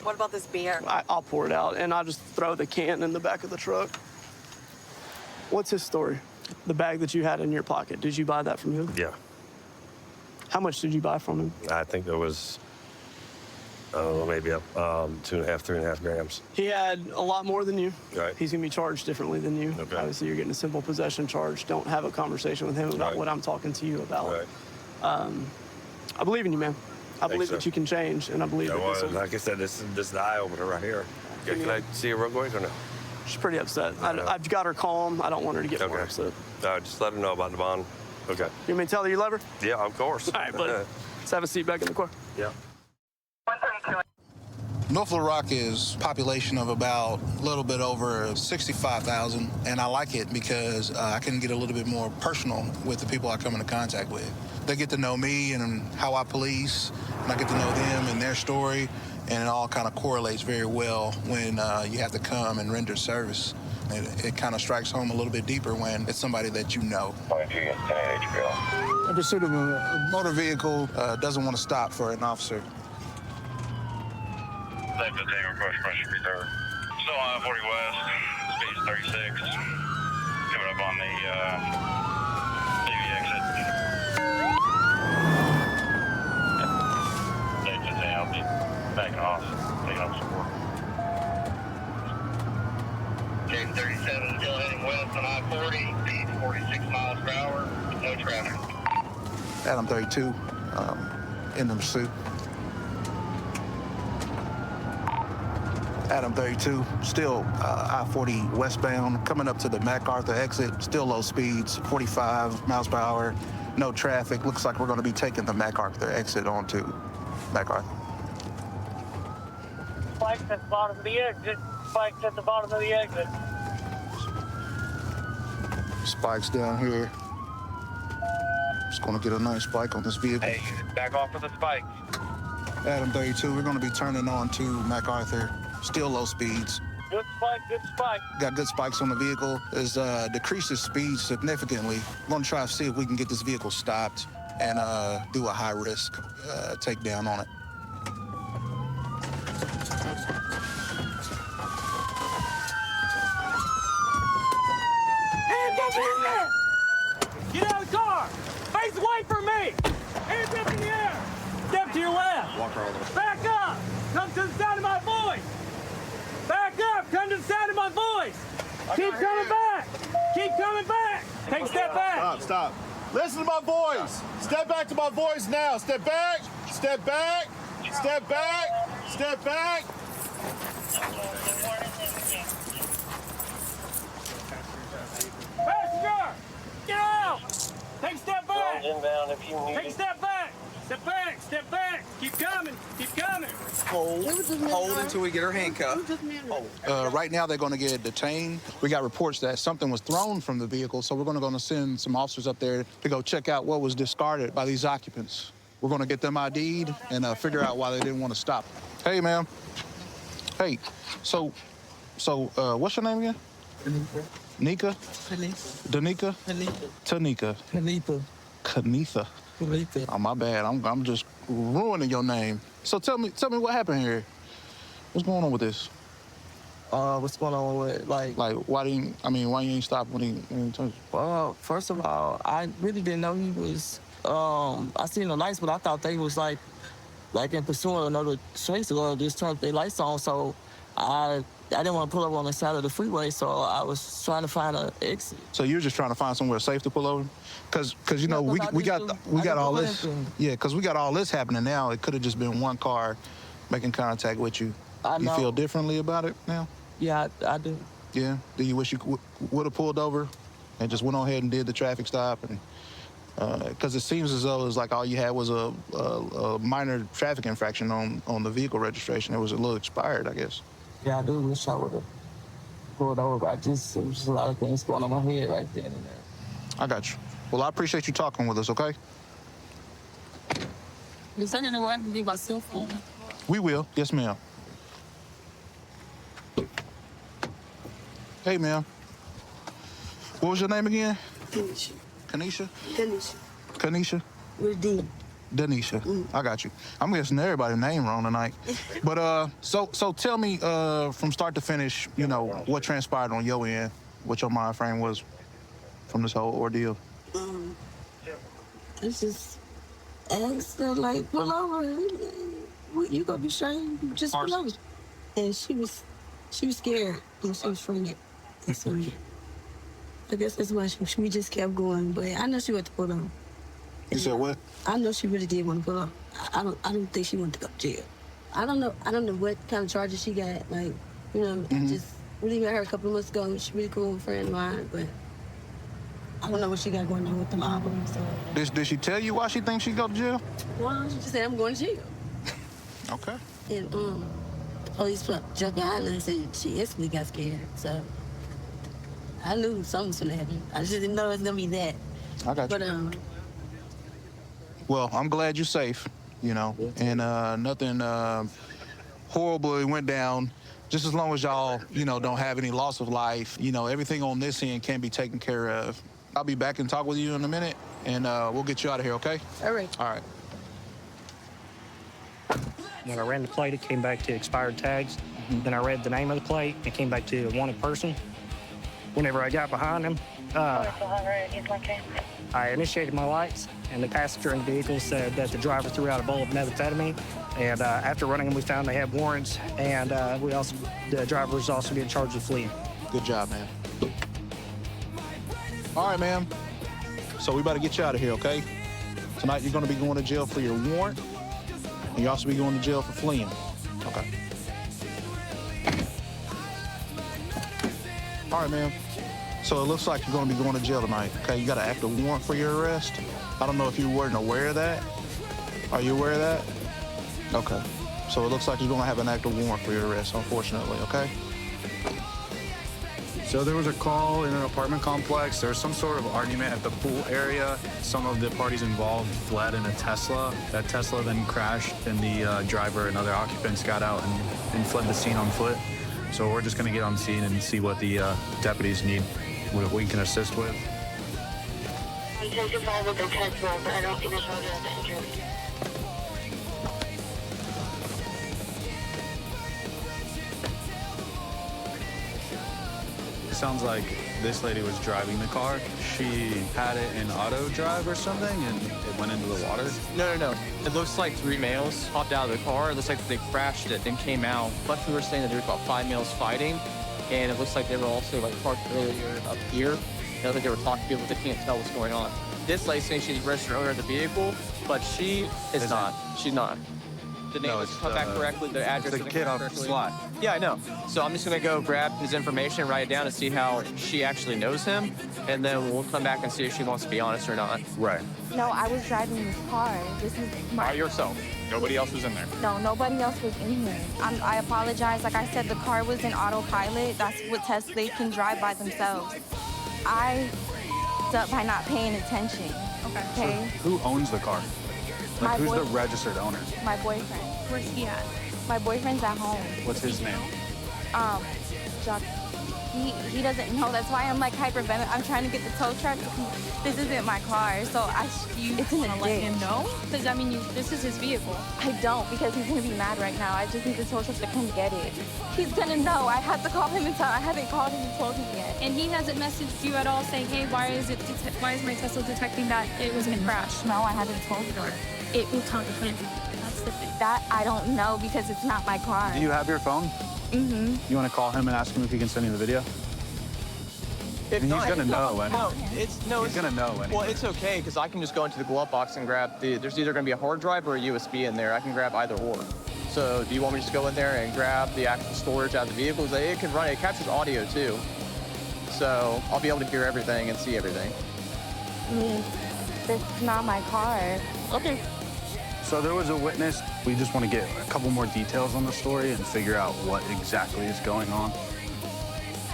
What about this beer? I'll pour it out, and I'll just throw the can in the back of the truck. What's his story? The bag that you had in your pocket, did you buy that from him? Yeah. How much did you buy from him? I think there was, maybe 2.5, 3.5 grams. He had a lot more than you. Right. He's going to be charged differently than you. Okay. Obviously, you're getting a simple possession charge. Don't have a conversation with him about what I'm talking to you about. Right. I believe in you, man. I believe so. that you can change, and I believe that this will... Like I said, this is the eye opener right here. Can I see her real quick or no? She's pretty upset. I've got her calm. I don't want her to get more upset. Just let her know about the bond. Okay. You want me to tell her you love her? Yeah, of course. All right, buddy. Let's have a seat back in the car. Yeah. North Little Rock is a population of about a little bit over 65,000, and I like it because I can get a little bit more personal with the people I come into contact with. They get to know me and how I police, and I get to know them and their story, and it all kind of correlates very well when you have to come and render service. It kind of strikes home a little bit deeper when it's somebody that you know. A pursuit of a motor vehicle doesn't want to stop for an officer. Still on 40 West, speed's 36. Coming up on the Navy exit. I'll be backing off, taking off support. James 37 still heading west on I-40, speed 46 miles per hour, no traffic. Adam 32 in the pursuit. Adam 32, still I-40 westbound, coming up to the MacArthur exit, still low speeds, 45 miles per hour, no traffic. Looks like we're going to be taking the MacArthur exit onto MacArthur. Spikes at the bottom of the exit. Spikes at the bottom of the exit. Spikes down here. Just going to get a nice spike on this vehicle. Hey, back off of the spikes. Adam 32, we're going to be turning on to MacArthur. Still low speeds. Good spike, good spike. Got good spikes on the vehicle. It's decreases speed significantly. I'm going to try to see if we can get this vehicle stopped and do a high-risk takedown on it. Hands up in there! Get out of the car! Face away from me! Hands up in the air! Step to your left! Walk her all the way. Back up! Come to the sound of my voice! Back up! Come to the sound of my voice! Keep coming back! Keep coming back! Take a step back! Stop. Listen to my voice. Step back to my voice now. Step back. Step back. Step back. Step back. Passenger! Get out! Take a step back! Inbound if you need Take a step back! Step back! Step back! Keep coming! Keep coming! Hold until we get her handcuffed. Right now, they're going to get detained. We got reports that something was thrown from the vehicle, so we're going to send some officers up there to go check out what was discarded by these occupants. We're going to get them ID'd and figure out why they didn't want to stop. Hey, ma'am. Hey, so what's your name again? Nika? Danica? Tanika? Kanitha. Oh, my bad. I'm just ruining your name. So tell me what happened here. What's going on with this? What's going on with why you ain't stop when he touched you? Well, first of all, I really didn't know he was. I seen the lights, but I thought they was like in pursuit of another chase or just turned their lights on. So I didn't want to pull up on the side of the freeway, so I was trying to find an exit. So you're just trying to find somewhere safe to pull over? Cause you know we got all this. Yeah, cause we got all this happening now. It could have just been one car making contact with you. You feel differently about it now? Yeah, I do. Yeah. Do you wish you would have pulled over and just went on ahead and did the traffic stop? And because it seems as though it's like all you had was a minor traffic infraction on the vehicle registration. It was a little expired, I guess. Yeah, I do wish I would have pulled over. It was just a lot of things going on in my head right then and there. I got you. Well, I appreciate you talking with us, okay? Is that anyone to leave my cell phone? We will. Yes, ma'am. Hey, ma'am. What was your name again? Kanisha. Kanisha? Kanisha. Kanisha? With D. Denisha. I got you. I'm guessing everybody's name wrong tonight. But so tell me from start to finish, you know, what transpired on your end, what your mind frame was from this whole ordeal. It's just asked her, like, pull over. You gonna be straight? Just pull over. And she was scared and she was afraid. So I guess that's why we just kept going. But I know she wanted to pull over. You said what? I know she really did want to pull up. I don't think she wanted to go to jail. I don't know what kind of charges she got. Like, you know, just really met her a couple of months ago. She's really cool, friend of mine, but I don't know what she got going on with them albums. So. Did she tell you why she thinks she go to jail? Well, she just said, I'm going to jail. Okay. And the police jumped behind her and said she instantly got scared. So I knew something was going to happen. I just didn't know it was going to be that. I got you. But well, I'm glad you're safe, you know, and nothing horrible went down. Just as long as y'all, you know, don't have any loss of life, you know, everything on this end can be taken care of. I'll be back and talk with you in a minute, and we'll get you out of here, okay? All right. All right. When I ran the plate, it came back to expired tags. Then I read the name of the plate, it came back to a wanted person. Whenever I got behind him, I initiated my lights, and the passenger in the vehicle said that the driver threw out a bowl of methamphetamine. And after running them, we found they had warrants, and the driver was also being charged with fleeing. Good job, man. All right, ma'am. So we about to get you out of here, okay? Tonight you're going to be going to jail for your warrant, and you also be going to jail for fleeing. Okay. All right, ma'am. So it looks like you're going to be going to jail tonight, okay? You got an active warrant for your arrest. I don't know if you weren't aware of that. Are you aware of that? Okay. So it looks like you're going to have an active warrant for your arrest, unfortunately, okay? So there was a call in an apartment complex. There was some sort of argument at the pool area. Some of the parties involved fled in a Tesla. That Tesla then crashed, and the driver and other occupants got out and fled the scene on foot. So we're just going to get on scene and see what the deputies need, what we can assist with. I'm just involved with the Tesla, but I don't think it's really the injury. It sounds like this lady was driving the car. She had it in auto drive or something, and it went into the water. No. It looks like 3 males hopped out of the car. It looks like they crashed it, then came out. But we were saying that there was about 5 males fighting, and it looks like they were also like parked earlier up here. I don't think they were talking to people, but they can't tell what's going on. This lady saying she's the registered owner of the vehicle, but she is not. She's not. The name was come back correctly, the address. The kid off the slot. Yeah, I know. So I'm just gonna go grab his information, write it down, and see how she actually knows him, and then we'll come back and see if she wants to be honest or not. Right. No, I was driving this car. This is my... By yourself. Nobody else was in there. No, nobody else was in here. I apologize. Like I said, the car was in autopilot. That's what tests they can drive by themselves. I up by not paying attention. Okay. So who owns the car? Like, who's the boy- registered owner? My boyfriend. Where's he at? My boyfriend's at home. What's his name? Jack. He doesn't know. That's why I'm like hyperventilating. I'm trying to get the tow truck. This isn't my car, so it's in the ditch. Let him know? Because I mean, this is his vehicle. I don't, because he's gonna be mad right now. I just need the tow truck to come get it. He's gonna know. I had to call him and tell. I haven't called him and told him yet. And he hasn't messaged you at all saying, hey, why is my Tesla detecting that it was in a crash? No, I haven't told her. It will come to him. That's the thing. That I don't know because it's not my car. Do you have your phone? Mm-hmm. You want to call him and ask him if he can send you the video? If he's gonna know. He's gonna know. Anyway. Well, it's okay because I can just go into the glove box and grab there's either gonna be a hard drive or a USB in there. I can grab either or. So do you want me to just go in there and grab the actual storage out of the vehicle? It can run. It captures audio too. So I'll be able to hear everything and see everything. It's not my car. Okay. So there was a witness. We just want to get a couple more details on the story and figure out what exactly is going on.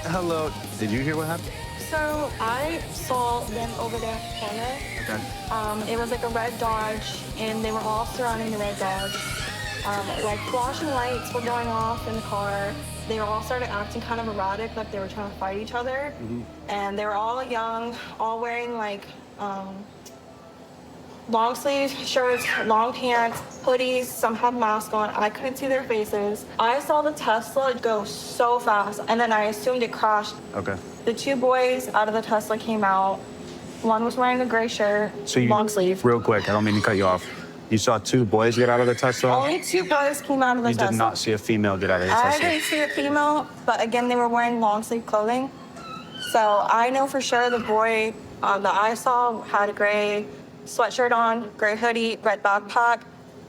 Hello. Did you hear what happened? So I saw them over there corner. Okay. It was like a red Dodge, and they were all surrounding the red Dodge. Like flashing lights were going off in the car. They were all started acting kind of erratic, like they were trying to fight each other. And they were all young, all wearing like long sleeve shirts, long pants, hoodies, some had masks on. I couldn't see their faces. I saw the Tesla go so fast, and then I assumed it crashed. Okay. The two boys out of the Tesla came out. One was wearing a gray shirt, long sleeve. Real quick, I don't mean to cut you off. You saw two boys get out of the Tesla? Only two boys came out of the Tesla. You did not see a female get out of the Tesla? I didn't see a female, but again, they were wearing long sleeve clothing. So I know for sure the boy that I saw had a gray sweatshirt on, gray hoodie, red backpack.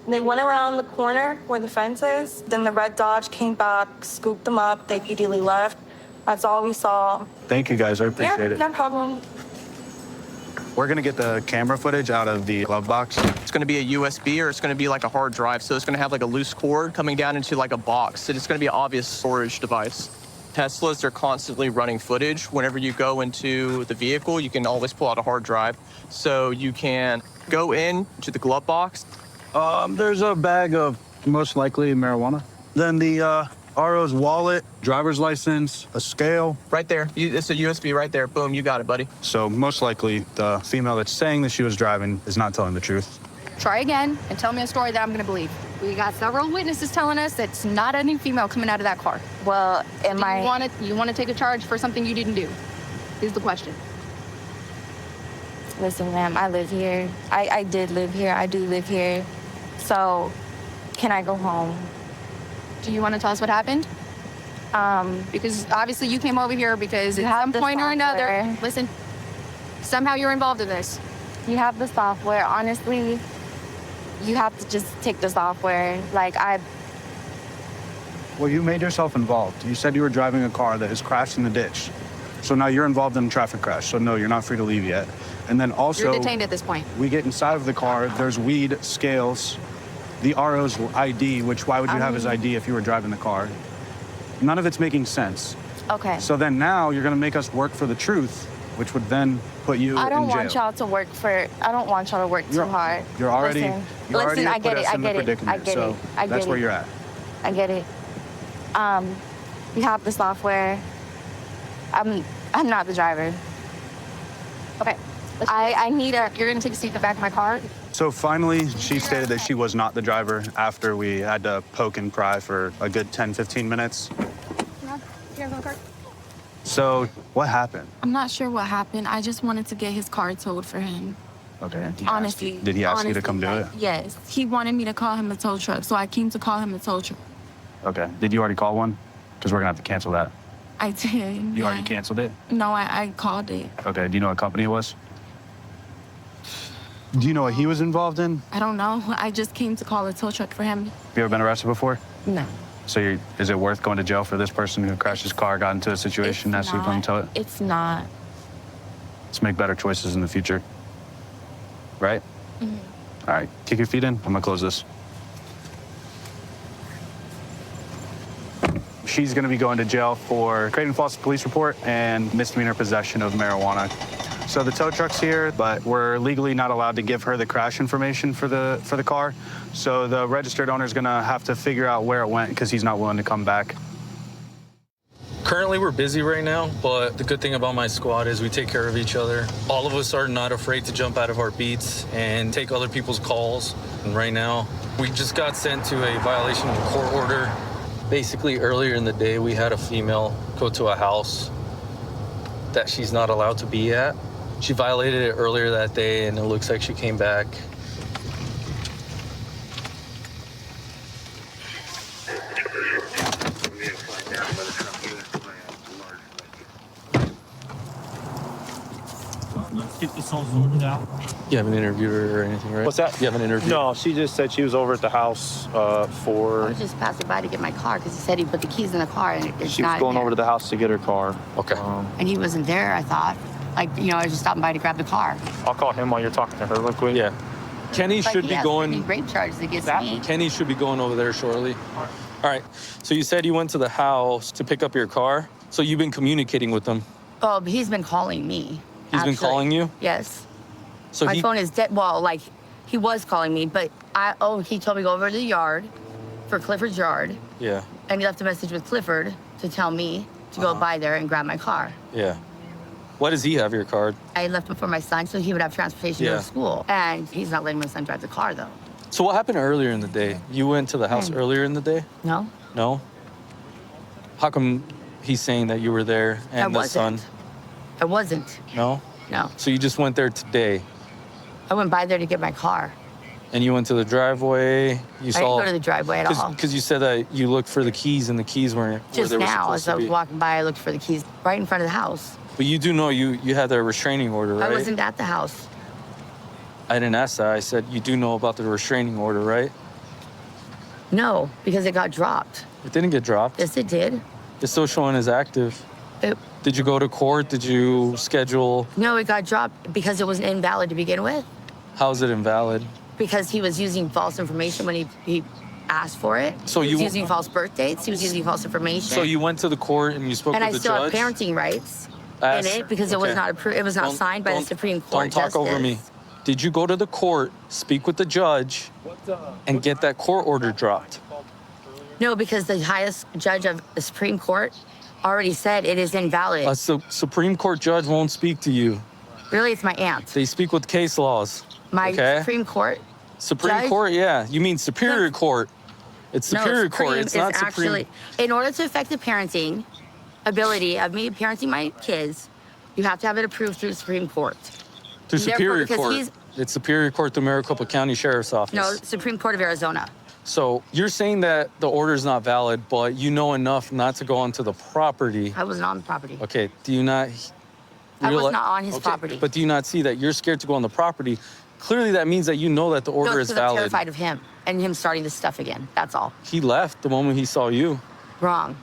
They went around the corner where the fence is. Then the red Dodge came back, scooped them up. They immediately left. That's all we saw. Thank you, guys. I appreciate it. No problem. We're going to get the camera footage out of the glove box. It's going to be a USB or it's going to be like a hard drive. So it's going to have like a loose cord coming down into like a box. So it's going to be an obvious storage device. Teslas, they're constantly running footage. Whenever you go into the vehicle, you can always pull out a hard drive. So you can go in to the glove box. There's a bag of most likely marijuana. Then the RO's wallet, driver's license, a scale. Right there. It's a USB right there. Boom, you got it, buddy. So most likely the female that's saying that she was driving is not telling the truth. Try again and tell me a story that I'm going to believe. We got several witnesses telling us it's not any female coming out of that car. Well, you want to take a charge for something you didn't do? Is the question. Listen, ma'am, I live here. I did live here. I do live here. So, can I go home? Do you want to tell us what happened? Because obviously you came over here because at some point or another, listen, somehow you're involved in this. You have the software. Honestly, you have to just take the software. Well, you made yourself involved. You said you were driving a car that has crashed in the ditch. So now you're involved in a traffic crash. So no, you're not free to leave yet. And then also, you're detained at this point. We get inside of the car. There's weed, scales, the RO's ID, which why would you have his ID if you were driving the car? None of it's making sense. Okay. So then now you're going to make us work for the truth, which would then put you in jail. I don't want y'all to work too hard. You're already, Listen, I get it. I get it. I get so it. I get that's it. where you're at. I get it. You have the software. I'm not the driver. Okay. You're going to take a seat in the back of my car? So finally, she stated that she was not the driver after we had to poke and pry for a good 10, 15 minutes. So what happened? I'm not sure what happened. I just wanted to get his car towed for him. Okay. Honestly. Did he ask you to come do it? Yes. He wanted me to call him a tow truck, so I came to call him a tow truck. Okay. Did you already call one? Because we're going to have to cancel that. I did. You already canceled it? No, I called it. Okay. Do you know what company it was? Do you know what he was involved in? I don't know. I just came to call a tow truck for him. Have you ever been arrested before? No. So is it worth going to jail for this person who crashed his car, got into a situation, asked you to come tow it? It's not. Let's make better choices in the future. Right? Mm-hmm. All right. Kick your feet in. I'm going to close this. She's going to be going to jail for creating a false police report and misdemeanor possession of marijuana. So the tow truck's here, but we're legally not allowed to give her the crash information for the car. So the registered owner's gonna have to figure out where it went because he's not willing to come back. Currently, we're busy right now, but the good thing about my squad is we take care of each other. All of us are not afraid to jump out of our beats and take other people's calls. And right now, we just got sent to a violation of a court order. Basically, earlier in the day, we had a female go to a house that she's not allowed to be at. She violated it earlier that day, and it looks like she came back. Get this all sorted out. You haven't interviewed her or anything, right? What's that? You haven't interviewed? No, she just said she was over at the house I for. was just passing by to get my car because he said he put the keys in the car and it's She was not going there. over to the house to get her car. Okay. And he wasn't there, I thought. Like, you know, I was just stopping by to grab the car. I'll call him while you're talking to her real quick. Yeah. Kenny But should he be has going. any rape charges against me. Kenny should be going over there shortly. All right. So you said you went to the house to pick up your car. So you've been communicating with them. Oh, but he's been calling me. He's been actually. calling you? Yes. So my phone is dead. Well, like, he was calling me, but he told me to go over to the yard for Clifford's yard. Yeah. And he left a message with Clifford to tell me to go by there and grab my car. Yeah. Why does he have your card? I left him for my son so he would have transportation to Yeah. school. And he's not letting my son drive the car, though. So what happened earlier in the day? You went to the house earlier in the day? No. No? How come he's saying that you were there and I the son? wasn't. I wasn't. No? No. So you just went there today I went by there to get my car. and you went to the driveway. You I saw. didn't go to the driveway at all. Because you said that you looked for the keys and the keys weren't where Just they were now, supposed as to I was be. walking by, I looked for the keys right in front of the house. But you do know you had a restraining order, right? I wasn't at the house. I didn't ask that. I said you do know about the restraining order, right? No, because it got dropped. It didn't get dropped. Yes, it did. It's still showing as active. It, Did you go to court? Did you schedule? no, it got dropped because it was invalid to begin with. How is it invalid? Because he was using false information when he asked for it. So he was you- using false birth dates. He was using false information. So you went to the court and you spoke and with I the still judge? have parenting rights Ask- in it because it was okay. not approved. It was not Don't- signed by the don't- Supreme Court. Don't talk over me. Did you go to the court, speak with the judge, and get that court order dropped? No, because the highest judge of the Supreme Court already said it is invalid. A Supreme Court judge won't speak to you. Really, it's my aunt. They speak with case laws. My okay? Supreme Court. Supreme judge- Court, yeah. You mean Superior Court. It's No, Superior Supreme Court. It's is not Supreme. actually, in order to affect the parenting ability of me parenting my kids, you have to have it approved through the Supreme Court. Through Therefore, Superior because Court. he's- It's Superior Court through Maricopa County Sheriff's Office. No, Supreme Court of Arizona. So you're saying that the order is not valid, but you know enough not to go onto the property. I wasn't on the property. Okay, do you not I was reali- not on his Okay, property. But do you not see that you're scared to go on the property? Clearly that means that you know that the order No, is 'cause I'm valid. terrified of him and him starting this stuff again. That's all. He left the moment he saw you. Wrong.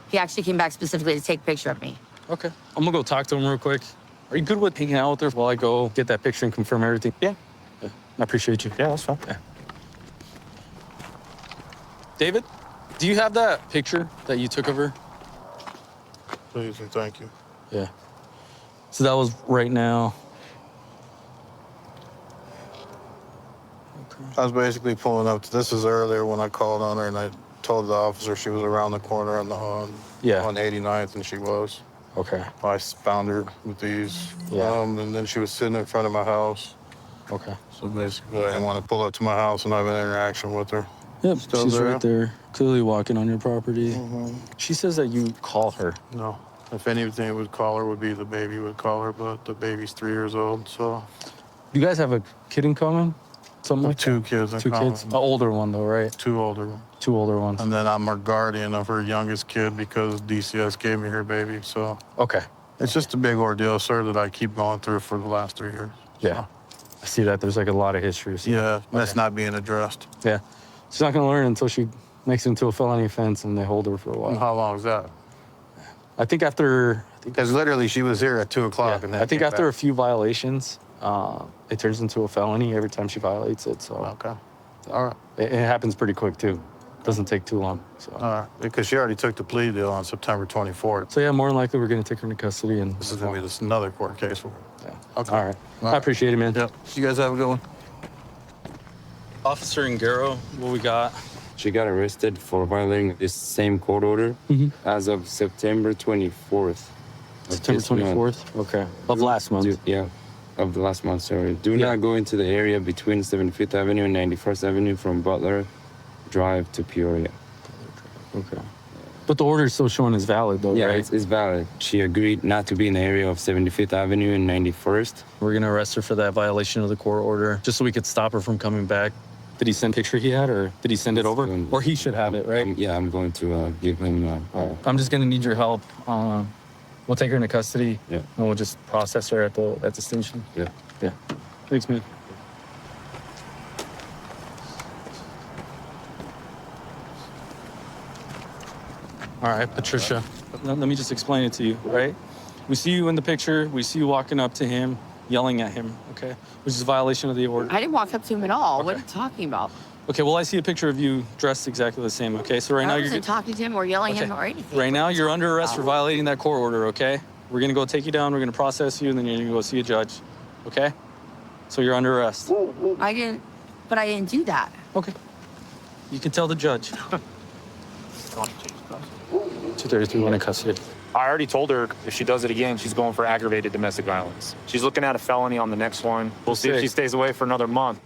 He actually came back specifically to take a picture of me. Okay. I'm gonna go talk to him real quick. Are you good with hanging out with her while I go get that picture and confirm everything? Yeah. I appreciate you. Yeah, that's fine. Yeah. David, do you have that picture that you took of her? Please and thank you. Yeah. So that was right now. I was basically pulling up. This was earlier when I called on her and I told the officer she was around the corner on on 89th, and she was. Okay. I found her with these. Yeah. And then she was sitting in front of my house. Okay. So basically, I didn't want to pull up to my house and have an interaction with her. Yep, Still she's there? right there, clearly walking on your property. She says that you call her. No. If anything would call her would be the baby would call her, but the baby's 3 years old, so. You guys have a kid in common? Something like Two kids in Two common. kids? An older one, though, right? Two older ones. Two older ones. And then I'm her guardian of her youngest kid because DCS gave me her baby, so. Okay. It's just a big ordeal, sir, that I keep going through for the last 3 years. Yeah. I see that there's like a lot of history. So. Yeah, that's not being addressed. Yeah. She's not going to learn until she makes it into a felony offense and they hold her for a while. And how long is that? I think after. Because literally she was here at 2 o'clock. Yeah, and then I think came after back. a few violations, it turns into a felony every time she violates it. So. Okay. All right. It happens pretty quick, too. Doesn't take too long. So. All right. Because she already took the plea deal on September 24th. So, yeah, more than likely we're going to take her into custody. And This is going to be another court case for her. Yeah. Okay. All right. I appreciate it, man. Yep. You guys have a good one. Officer Ngaro, what we got? She got arrested for violating this same court order as of September 24th. September 24th? Okay. Of last month? Yeah, of the last month, sorry. Do not go into the area between 75th Avenue and 91st Avenue from Butler Drive to Peoria. Okay. But the order is still showing as valid, though, yeah, right? it's valid. She agreed not to be in the area of 75th Avenue and 91st. We're going to arrest her for that violation of the court order, just so we could stop her from coming back. Did he send a picture he had, or did he send it over? Or he should have it, right? Yeah, I'm going to give him... I'm just going to need your help. We'll take her into custody, and we'll just process her at the station. Yeah. Yeah. Thanks, man. All right, Patricia, let me just explain it to you, right? We see you in the picture. We see you walking up to him, yelling at him, okay? Which is a violation of the order. I didn't walk up to him at all. What are you talking about? Okay, well, I see a picture of you dressed exactly the same, okay? So right now I you're... wasn't talking to him or yelling at him or anything. Right now you're under arrest for violating that court order, okay? We're gonna go take you down, we're gonna process you, and then you're gonna go see a judge, okay? So you're under arrest. I didn't do that. Okay. You can tell the judge. 233 in custody. I already told her if she does it again, she's going for aggravated domestic violence. She's looking at a felony on the next one. We'll see if she stays away for another month.